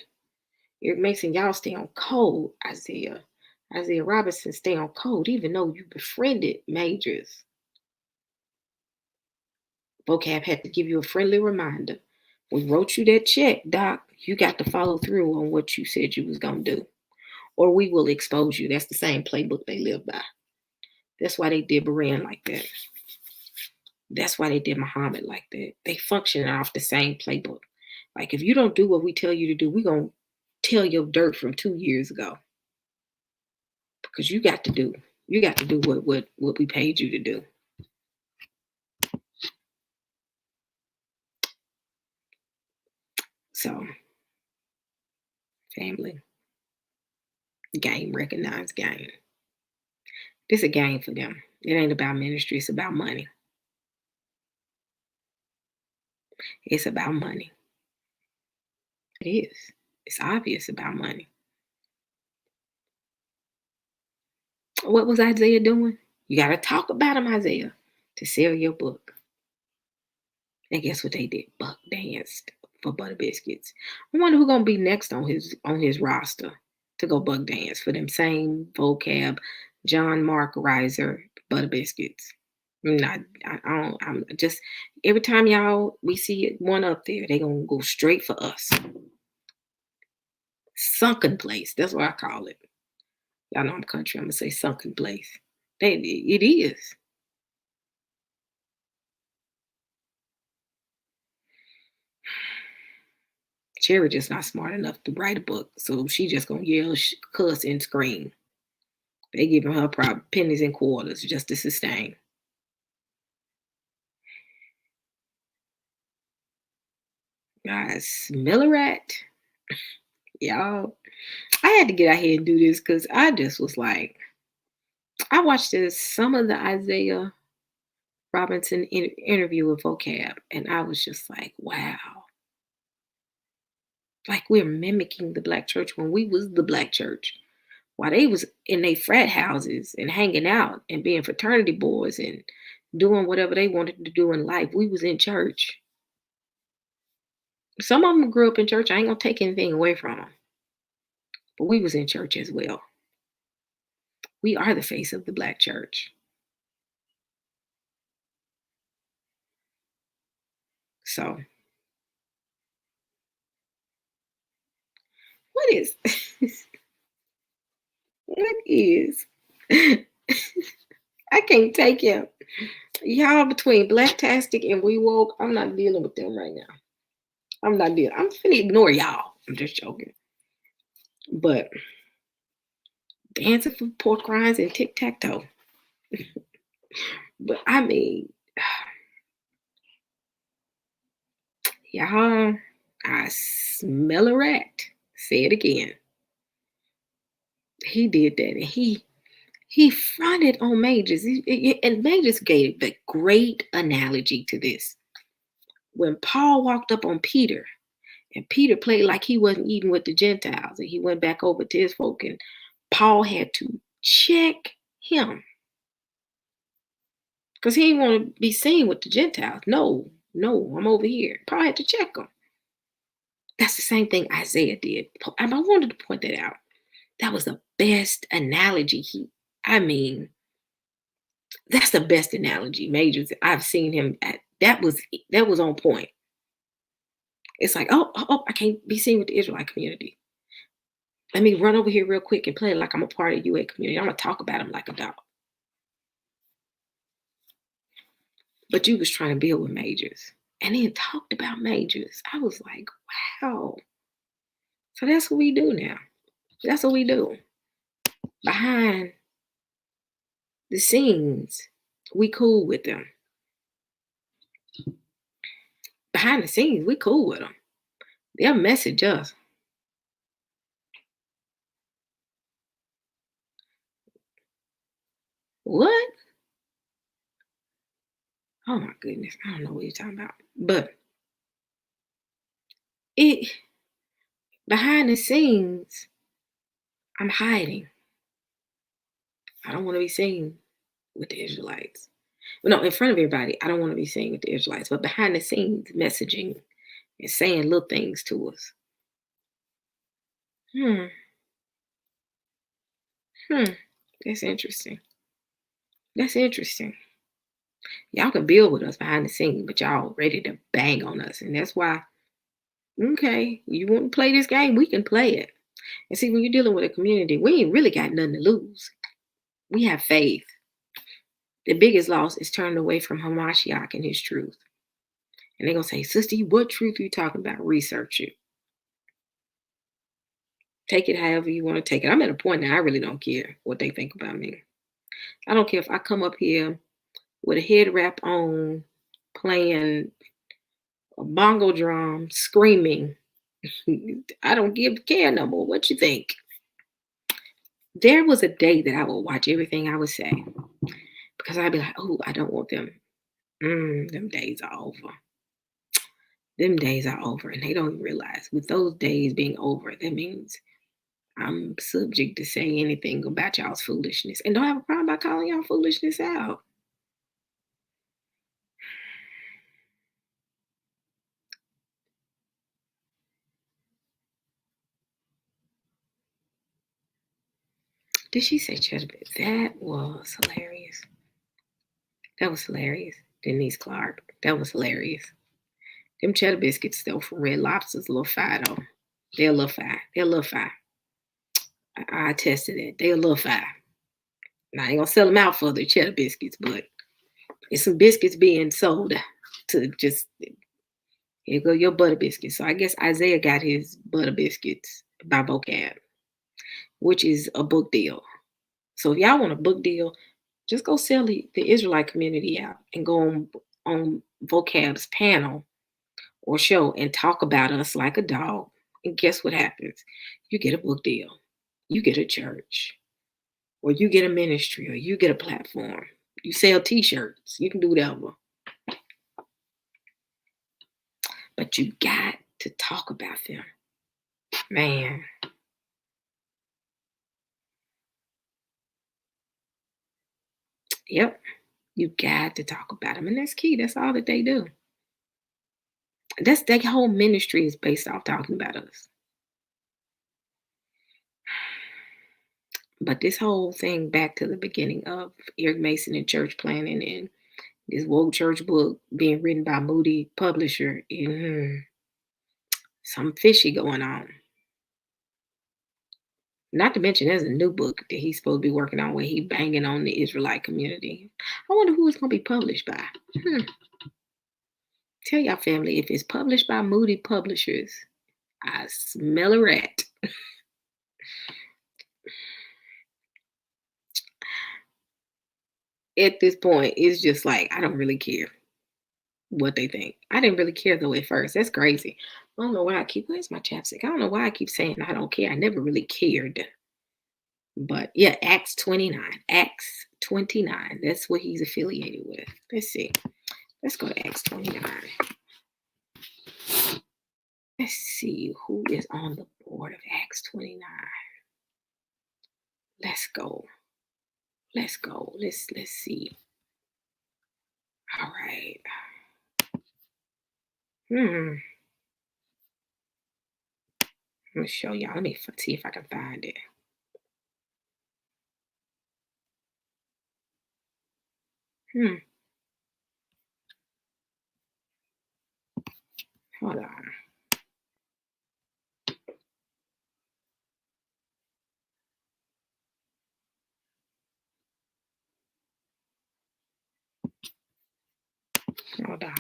Eric Mason, y'all stay on code. Isaiah Robinson, stay on code, even though you befriended Majors. Vocab had to give you a friendly reminder. We wrote you that check, Doc. You got to follow through on what you said you was gonna do, or we will expose you. That's the same playbook they live by. That's why they did Beran like that. That's why they did Muhammad like that. They function off the same playbook. Like if you don't do what we tell you to do, we're gonna tell your dirt from 2 years ago. Because you got to do what we paid you to do. So family, game, recognized game. This a game for them. It ain't about ministry, it's about money. It's about money. It is. It's obvious about money. What was Isaiah doing? You got to talk about him, Isaiah, to sell your book. And guess what they did? Buck danced for Butter Biscuits. I wonder who's gonna be next on his roster to go buck dance for them same vocab, John Mark Reiser Butter Biscuits. I'm just every time y'all we see one up there, they gonna go straight for us. Sunken place. That's what I call it. Y'all know I'm country. I'm gonna say sunken place. It is. Cherry just not smart enough to write a book, so she just gonna yell, cuss, and scream. They giving her pennies and quarters just to sustain. I smell a rat, y'all. I had to get out here and do this because I just was like, I watched some of the Isaiah Robinson interview with Vocab, and I was just like, wow. Like we're mimicking the black church when we was the black church. While they was in their frat houses and hanging out and being fraternity boys and doing whatever they wanted to do in life, we was in church. Some of them grew up in church. I ain't gonna take anything away from them, but we was in church as well. We are the face of the black church. So, what is? What is? I can't take him. Y'all between Blacktastic and We Woke, I'm not dealing with them right now. I'm not dealing. I'm finna ignore y'all. I'm just joking. But dancing for pork rinds and tic tac toe. But I mean, y'all, I smell a rat. Say it again. He did that, and he fronted on Majors. And Majors gave the great analogy to this. When Paul walked up on Peter, and Peter played like he wasn't eating with the Gentiles, and he went back over to his folk, and Paul had to check him because he didn't want to be seen with the Gentiles. No, I'm over here. Paul had to check him. That's the same thing Isaiah did. I wanted to point that out. That was the best analogy. I mean, that's the best analogy, Majors. I've seen him at. That was on point. It's like, I can't be seen with the Israelite community. Let me run over here real quick and play like I'm a part of the UA community. I'm gonna talk about him like a dog. But you was trying to build with Majors, and then talked about Majors. I was like, wow. So that's what we do now. That's what we do. Behind the scenes, we cool with them. Behind the scenes, we cool with them. They'll message us. What? Oh my goodness. I don't know what you're talking about. But it behind the scenes, I'm hiding. I don't want to be seen with the Israelites. No, in front of everybody, I don't want to be seen with the Israelites. But behind the scenes, messaging and saying little things to us. Hmm. Hmm. That's interesting. That's interesting. Y'all can build with us behind the scenes, but y'all ready to bang on us. And that's why, okay, you want to play this game? We can play it. And see, when you're dealing with a community, we ain't really got nothing to lose. We have faith. The biggest loss is turning away from Hamashiach and his truth. And they're going to say, Sister, what truth are you talking about? Research it. Take it however you want to take it. I'm at a point now, I really don't care what they think about me. I don't care if I come up here with a head wrap on, playing a bongo drum, screaming. I don't care no more. What you think? There was a day that I would watch everything I would say because I'd be like, oh, I don't want them. Them days are over. Them days are over. And they don't even realize with those days being over, that means I'm subject to say anything about y'all's foolishness. And don't have a problem by calling y'all foolishness out. Did she say cheddar bit? That was hilarious. That was hilarious. Denise Clark. That was hilarious. Them cheddar biscuits though from Red Lobster's a little fire though. They're a little fire. They're a little fire. I tested it. They're a little fire. Now I ain't gonna sell them out for the cheddar biscuits, but it's some biscuits being sold to just here go your butter biscuits. So I guess Isaiah got his butter biscuits by Vocab, which is a book deal. So if y'all want a book deal, just go sell the Israelite community out and go on Vocab's panel or show and talk about us like a dog. And guess what happens? You get a book deal, you get a church, or you get a ministry, or you get a platform. You sell t-shirts, you can do whatever. But you got to talk about them. Man. Yep. You got to talk about them. And that's key. That's all that they do. That's their whole ministry is based off talking about us. But this whole thing back to the beginning of Eric Mason and church planning and this woke church book being written by Moody Publisher, some fishy going on. Not to mention, there's a new book that he's supposed to be working on where he banging on the Israelite community. I wonder who it's going to be published by. Tell y'all family, if it's published by Moody Publishers, I smell a rat. At this point, it's just like, I don't really care what they think. I didn't really care though at first. That's crazy. I don't know why where's my chapstick? I don't know why I keep saying I don't care. I never really cared. But yeah, Acts 29. Acts 29. That's what he's affiliated with. Let's see. Let's go to Acts 29. Let's see who is on the board of Acts 29. Let's go. Let's go. Let's see. All right. Let me show y'all. Let me see if I can find it. Hold on. Hold on.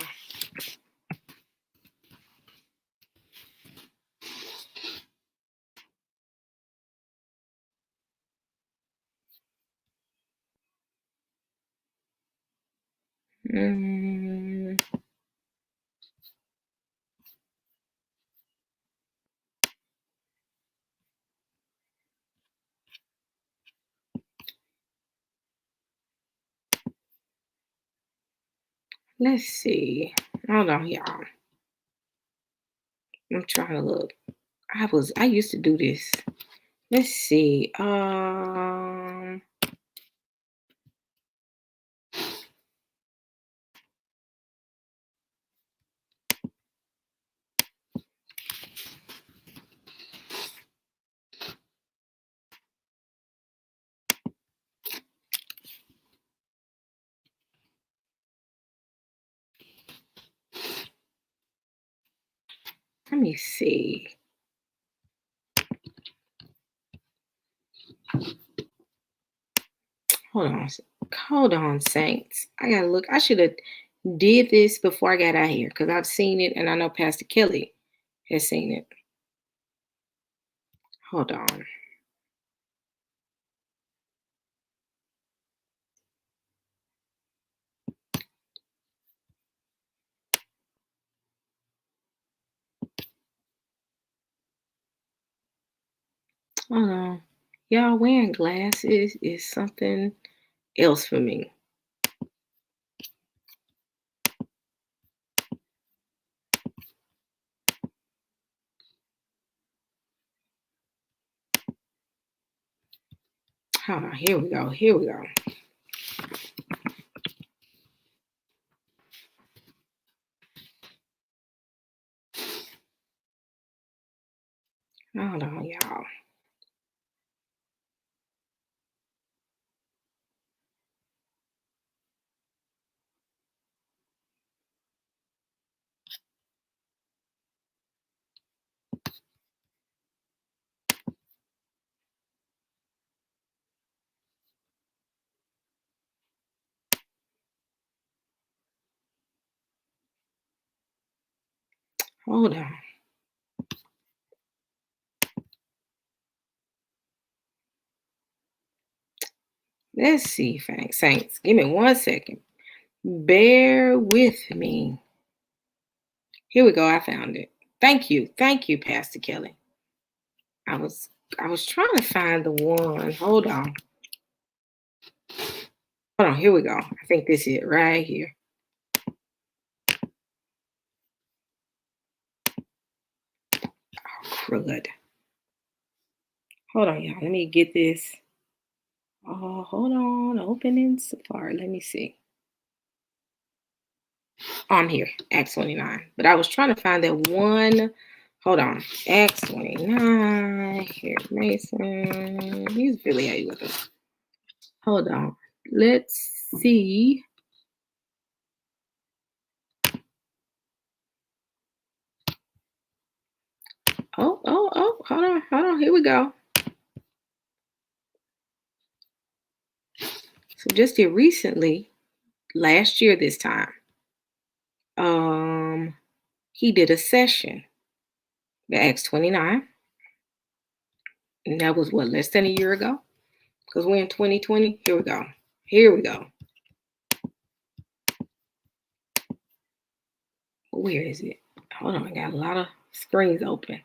Let's see. Hold on, y'all. I'm trying to look. I used to do this. Let's see. Let me see. Hold on. Hold on, Saints. I gotta look. I should have did this before I got out here because I've seen it and I know Pastor Kelly has seen it. Hold on. Hold on. Y'all wearing glasses is something else for me. Hold on. Here we go. Here we go. Hold on, y'all. Hold on. Let's see, Saints. Give me 1 second. Bear with me. Here we go. I found it. Thank you. Thank you, Pastor Kelly. I was I was trying to find the one. Hold on. Hold on. Here we go. I think this is it right here. Oh, crud. Hold on, y'all. Let me get this. Oh, hold on. Opening Safari. Let me see. I'm here. Acts 29. But I was trying to find that one. Hold on. Acts 29. Here, Mason. He's affiliated with us. Hold on. Let's see. Oh. Hold on. Here we go. So just here recently, last year this time, he did a session, the Acts 29. And that was what, less than a year ago? Because we're in 2020. Here we go. Here we go. Where is it? Hold on, I got a lot of screens open.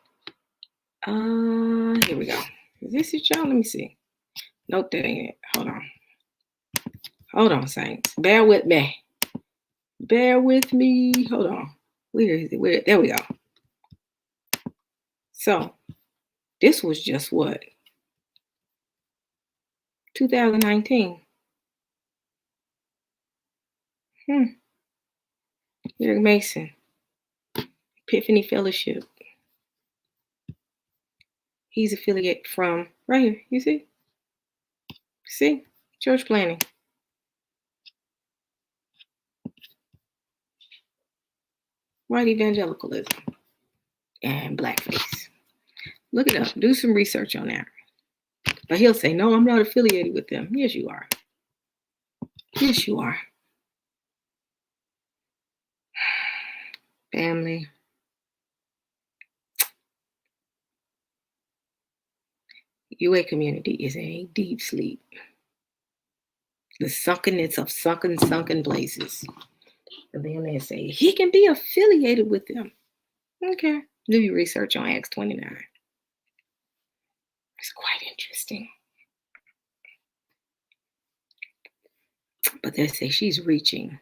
Here we go. Is this it, y'all? Let me see. Nope, that ain't it. Hold on. Hold on, Saints. Bear with me. Bear with me. Hold on. Where is it? Where? There we go. So this was just what? 2019. Eric Mason. Epiphany Fellowship. He's affiliated from right here. You see? See? Church planning. White evangelicalism. And blackface. Look it up. Do some research on that. But he'll say, no, I'm not affiliated with them. Yes, you are. Yes, you are. Family. UA community is in a deep sleep. The sunkenness of sunken places. And then they say, he can be affiliated with them. Okay. Do your research on Acts 29. It's quite interesting. But they say she's reaching.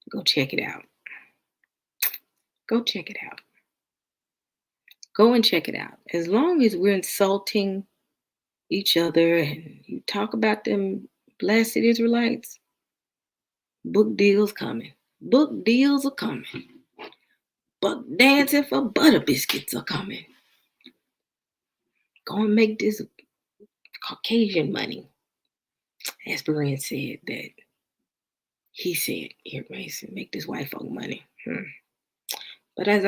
Go check it out. Go check it out. Go and check it out. As long as we're insulting each other and you talk about them blasted Israelites, book deals coming. Book deals are coming. Buck dancing for butter biscuits are coming. Go and make this Caucasian money. As Berean said that He said, Eric Mason, make this white folk money. But as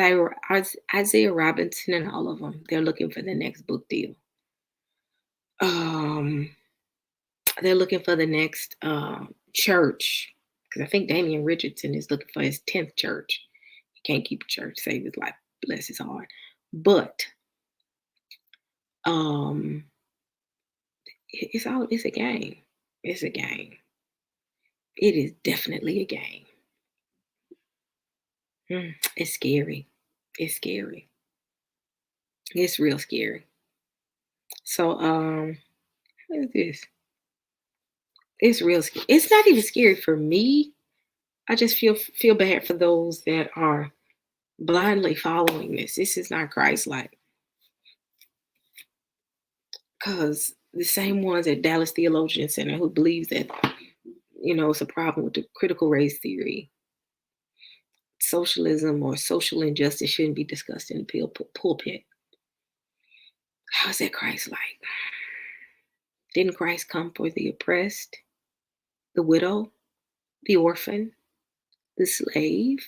Isaiah Robinson and all of them, they're looking for the next book deal. Um, they're looking for the next church because I think Damian Richardson is looking for his 10th church. He can't keep a church, save his life, bless his heart. But um, it's a game. It's a game. It is definitely a game. It's scary. It's scary. It's real scary. So what is this? It's real scary. It's not even scary for me. I just feel bad for those that are blindly following this. This is not Christ-like. Because the same ones at Dallas Theologian Center who believes that, it's a problem with the critical race theory, socialism or social injustice shouldn't be discussed in the pulpit. How is that Christ-like? Didn't Christ come for the oppressed, the widow, the orphan, the slave?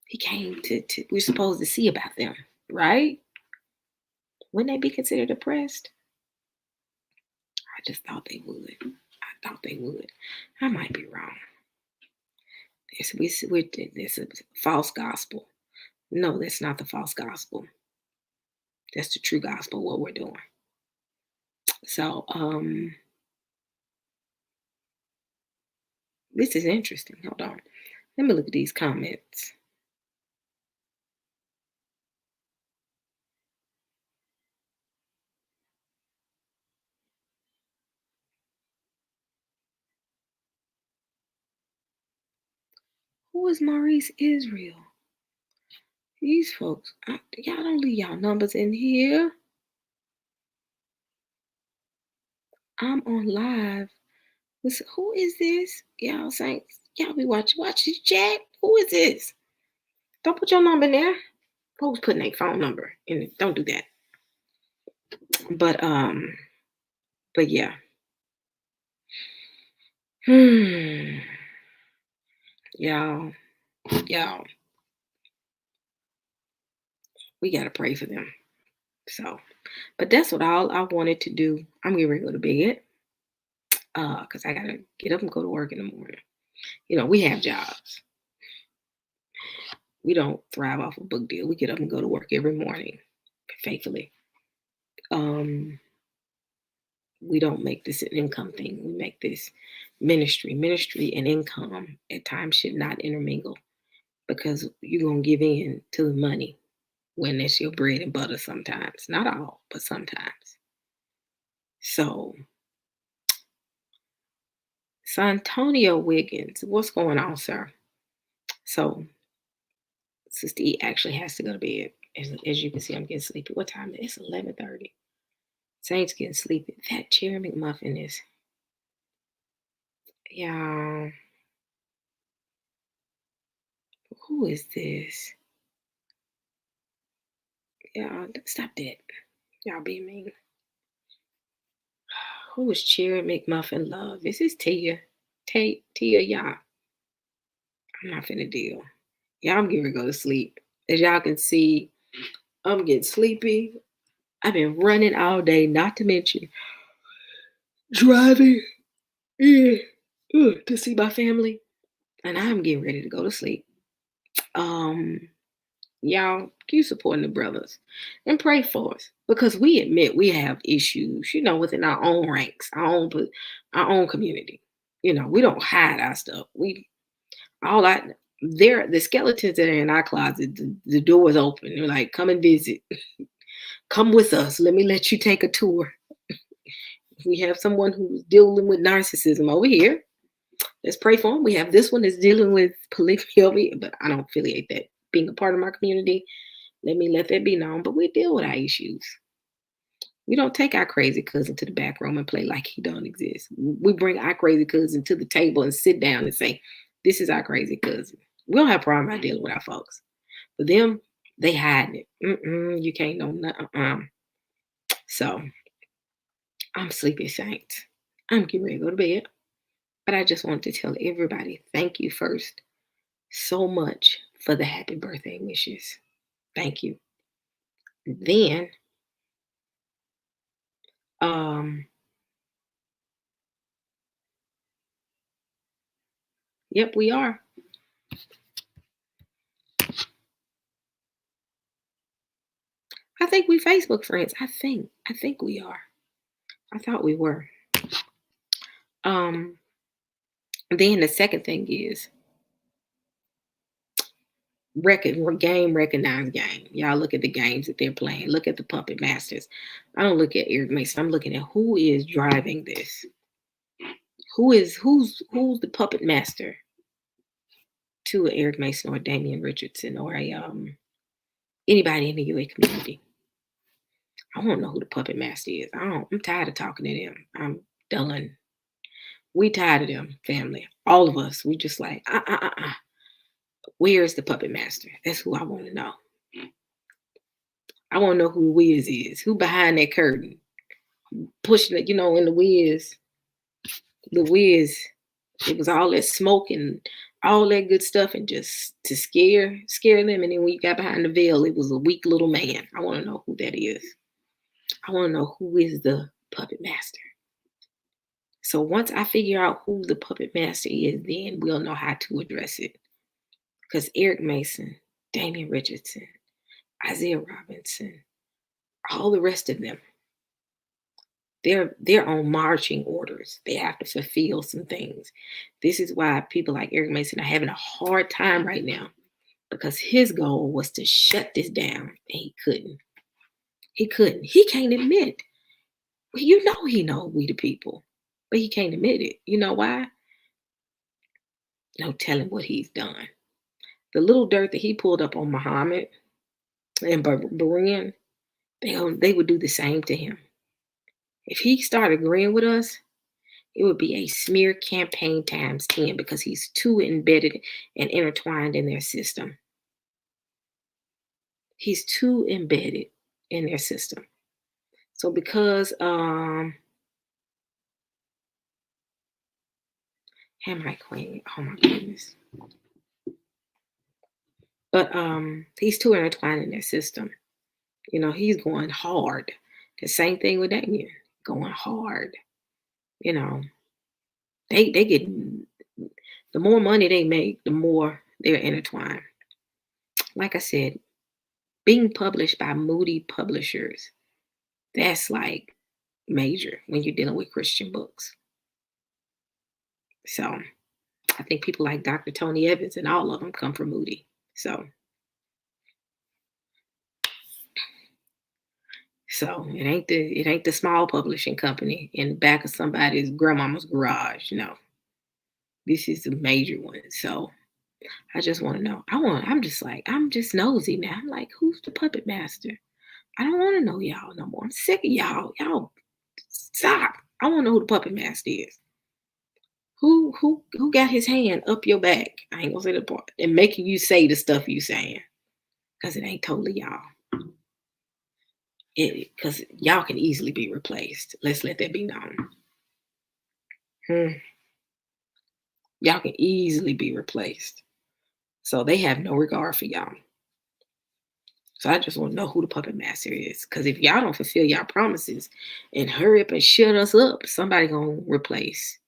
He came to we're supposed to see about them, right? Wouldn't they be considered oppressed? I just thought they would. I thought they would. I might be wrong. It's a false gospel. No, that's not the false gospel. That's the true gospel, what we're doing. So, this is interesting. Hold on. Let me look at these comments. Who is Maurice Israel? These folks, y'all don't leave y'all numbers in here. I'm on live. Who is this? Y'all saying, y'all be watch the chat. Who is this? Don't put your number in there. Folks putting their phone number in it. Don't do that. But yeah. Y'all, we gotta pray for them. So, but that's what all I wanted to do. I'm getting ready to go to bed. Because I gotta get up and go to work in the morning. We have jobs. We don't thrive off a book deal. We get up and go to work every morning faithfully. We don't make this an income thing. We make this ministry. Ministry and income at times should not intermingle because you're going to give in to the money when it's your bread and butter sometimes. Not all, but sometimes. So, Santonio Wiggins, what's going on, sir? So, Sister E actually has to go to bed. As you can see, I'm getting sleepy. What time is it? It's 11:30. Saints getting sleepy. That Cherry McMuffin is, yeah. Who is this? Yeah, stop that. Y'all be mean. Who is Cherry McMuffin Love? This is Tia. Tia, y'all. I'm not finna deal. Yeah, I'm getting to go to sleep. As y'all can see, I'm getting sleepy. I've been running all day, not to mention driving to see my family. And I'm getting ready to go to sleep. Y'all keep supporting the brothers and pray for us because we admit we have issues, within our own ranks, our own community. We don't hide our stuff. The skeletons that are in our closet, the door is open. They're like, come and visit. Come with us. Let me let you take a tour. We have someone who's dealing with narcissism over here. Let's pray for them. We have this one that's dealing with polygamy, but I don't affiliate that being a part of my community. Let that be known. But we deal with our issues. We don't take our crazy cousin to the back room and play like he don't exist. We bring our crazy cousin to the table and sit down and say, this is our crazy cousin. We don't have a problem about dealing with our folks. But them, they hiding it. You can't know nothing. So I'm sleepy, saints. I'm getting ready to go to bed. But I just wanted to tell everybody thank you first so much for the happy birthday wishes. Thank you. Then, um, yep, we are. I think we Facebook friends. I think we are. I thought we were. Um, then the second thing is game recognize game. Y'all look at the games that they're playing. Look at the puppet masters. I don't look at Eric Mason. I'm looking at who is driving this. Who's the puppet master to a Eric Mason or Damian Richardson or a anybody in the UA community. I want to know who the puppet master is. I'm tired of talking to them. I'm done. We tired of them, family. All of us. We just like, where's the puppet master? That's who I want to know. I want to know who Wiz is. Who behind that curtain? Pushing it, in the Wiz, it was all that smoke and all that good stuff and just to scare them. And then when you got behind the veil, it was a weak little man. I want to know who that is. I want to know who is the puppet master. So once I figure out who the puppet master is, then we'll know how to address it. Because Eric Mason, Damian Richardson, Isaiah Robinson, all the rest of them, they're on marching orders. They have to fulfill some things. This is why people like Eric Mason are having a hard time right now because his goal was to shut this down and he couldn't. He couldn't. He can't admit. He know we the people, but he can't admit it. You know why? No telling what he's done. The little dirt that he pulled up on Muhammad and Berean, they would do the same to him. If he started agreeing with us, it would be a smear campaign times 10 because he's too embedded and intertwined in their system. He's too embedded in their system. So because am I queen? Oh my goodness. But he's too intertwined in their system. He's going hard. The same thing with Damien, going hard. You know, they get the more money they make, the more they're intertwined. Like I said, being published by Moody Publishers, that's like major when you're dealing with Christian books. So I think people like Dr. Tony Evans and all of them come from Moody. So it ain't the small publishing company in the back of somebody's grandmama's garage. No, this is a major one. So I just want to know. I'm just nosy now. I'm like, who's the puppet master? I don't want to know y'all no more. I'm sick of y'all. Y'all stop. I want to know who the puppet master is. Who got his hand up your back? I ain't gonna say the part and making you say the stuff you saying because it ain't totally y'all. Because y'all can easily be replaced. Let's let that be known. Y'all can easily be replaced. So they have no regard for y'all. So I just want to know who the puppet master is. Because if y'all don't fulfill y'all promises and hurry up and shut us up, somebody gonna replace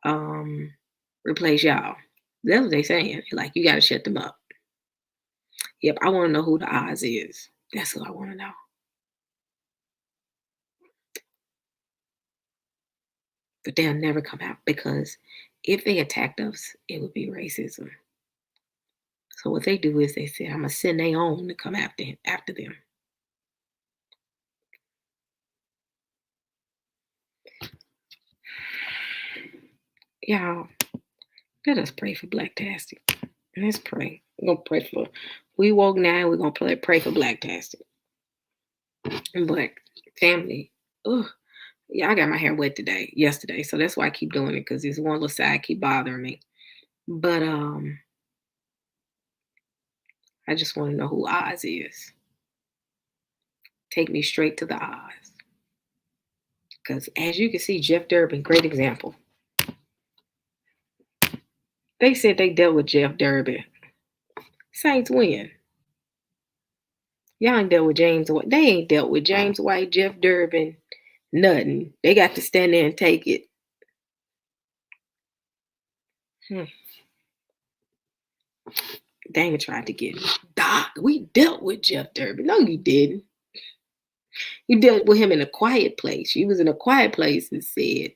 y'all. That's what they saying. Like you gotta shut them up. Yep, I want to know who the Oz is. That's what I want to know. But they'll never come out because if they attacked us, it would be racism. So what they do is they say, I'm gonna send their own to come after them. Y'all, let us pray for Blacktastic. Let's pray. We're gonna pray for we woke now, we're gonna pray for Blacktastic. But family, yeah, I got my hair wet yesterday. So that's why I keep doing it, because this one little side keep bothering me. But I just want to know who Oz is. Take me straight to the Oz. Because as you can see, Jeff Durbin, great example. They said they dealt with Jeff Durbin. Saints win. Y'all ain't dealt with James White. They ain't dealt with James White, Jeff Durbin, nothing. They got to stand there and take it. Hmm. Dana tried to get me. Doc, we dealt with Jeff Durbin. No, you didn't. You dealt with him in a quiet place. You was in a quiet place and said,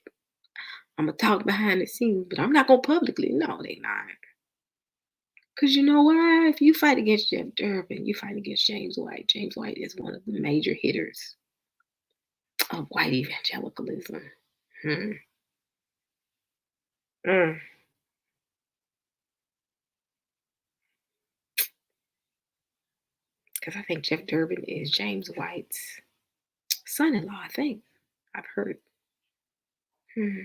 I'm gonna talk behind the scenes, but I'm not gonna publicly. No, they not. Cause you know why? If you fight against Jeff Durbin, you fight against James White. James White is one of the major hitters of white evangelicalism. Hmm. Mm. Because I think Jeff Durbin is James White's son-in-law. I think I've heard. Hmm.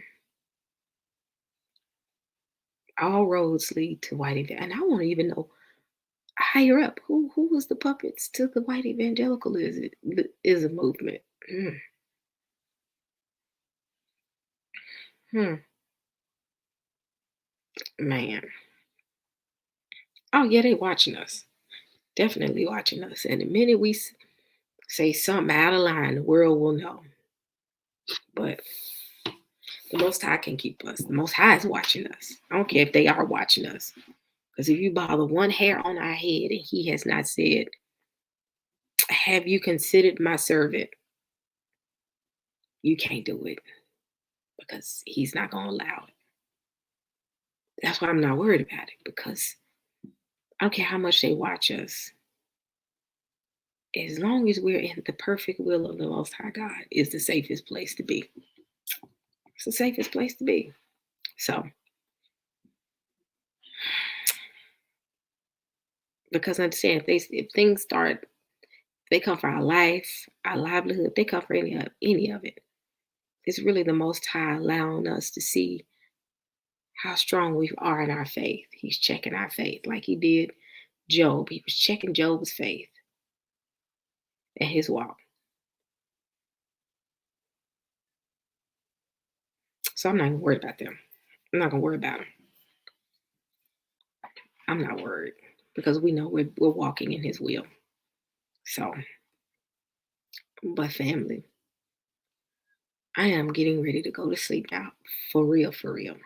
All roads lead to white and I want to even know higher up who was the puppets to the white evangelicalism movement. Mm. Hmm. Man. Oh yeah, they watching us. Definitely watching us. And the minute we say something out of line, the world will know. But the Most High can keep us. The Most High is watching us. I don't care if they are watching us. Because if you bother one hair on our head and he has not said, have you considered my servant? You can't do it because he's not going to allow it. That's why I'm not worried about it because I don't care how much they watch us. As long as we're in the perfect will of the Most High God, is the safest place to be. It's the safest place to be. So, because understand, if things start, they come for our life, our livelihood, they come for any of it. It's really the Most High allowing us to see how strong we are in our faith. He's checking our faith like he did Job. He was checking Job's faith and his walk. So I'm not even worried about them. I'm not gonna worry about them. I'm not worried because we know we're walking in his will. So, but family, I am getting ready to go to sleep now. For real, for real.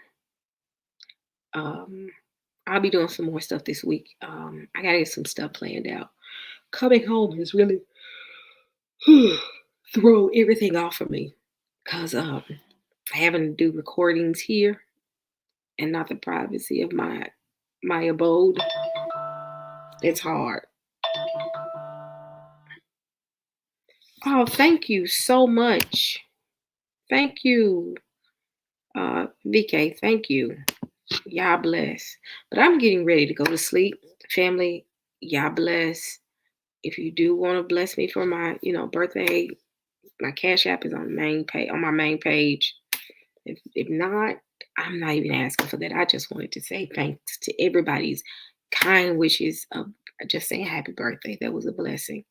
Um, I'll be doing some more stuff this week. I gotta get some stuff planned out. Coming home has really thrown everything off of me because having to do recordings here and not the privacy of my abode. It's hard. Oh, thank you so much. Thank you, VK. Thank you. Y'all bless. But I'm getting ready to go to sleep. Family, y'all bless. If you do want to bless me for my, birthday, my Cash App is on the main page on my main page. If not, I'm not even asking for that. I just wanted to say thanks to everybody's kind wishes of just saying happy birthday. That was a blessing.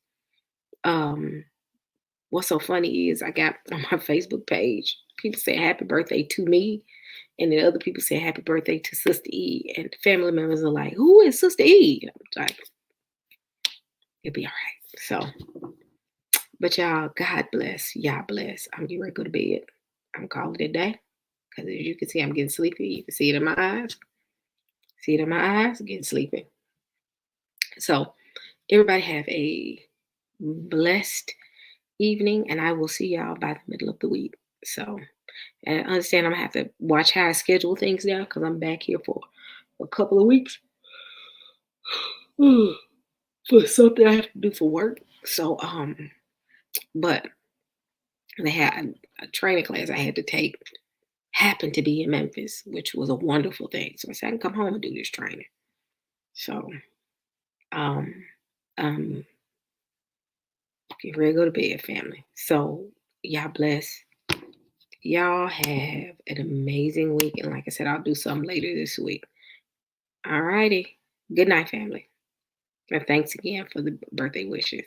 Um, what's so funny is I got on my Facebook page, people say happy birthday to me, and then other people say happy birthday to Sister E. And family members are like, who is Sister E? And I'm like, it'll be all right. So, but y'all, God bless. Y'all bless. I'm getting ready to go to bed. I'm calling it a day. Because as you can see, I'm getting sleepy. You can see it in my eyes. See it in my eyes, getting sleepy. So everybody have a blessed evening, and I will see y'all by the middle of the week. So, and understand I'm gonna have to watch how I schedule things now because I'm back here for a couple of weeks for something I have to do for work. So, but they had a training class I had to take happened to be in Memphis, which was a wonderful thing. So I said I can come home and do this training. So, um, um, get ready to go to bed, family. So y'all bless. Y'all have an amazing week. And like I said, I'll do something later this week. All righty. Good night, family. And thanks again for the birthday wishes.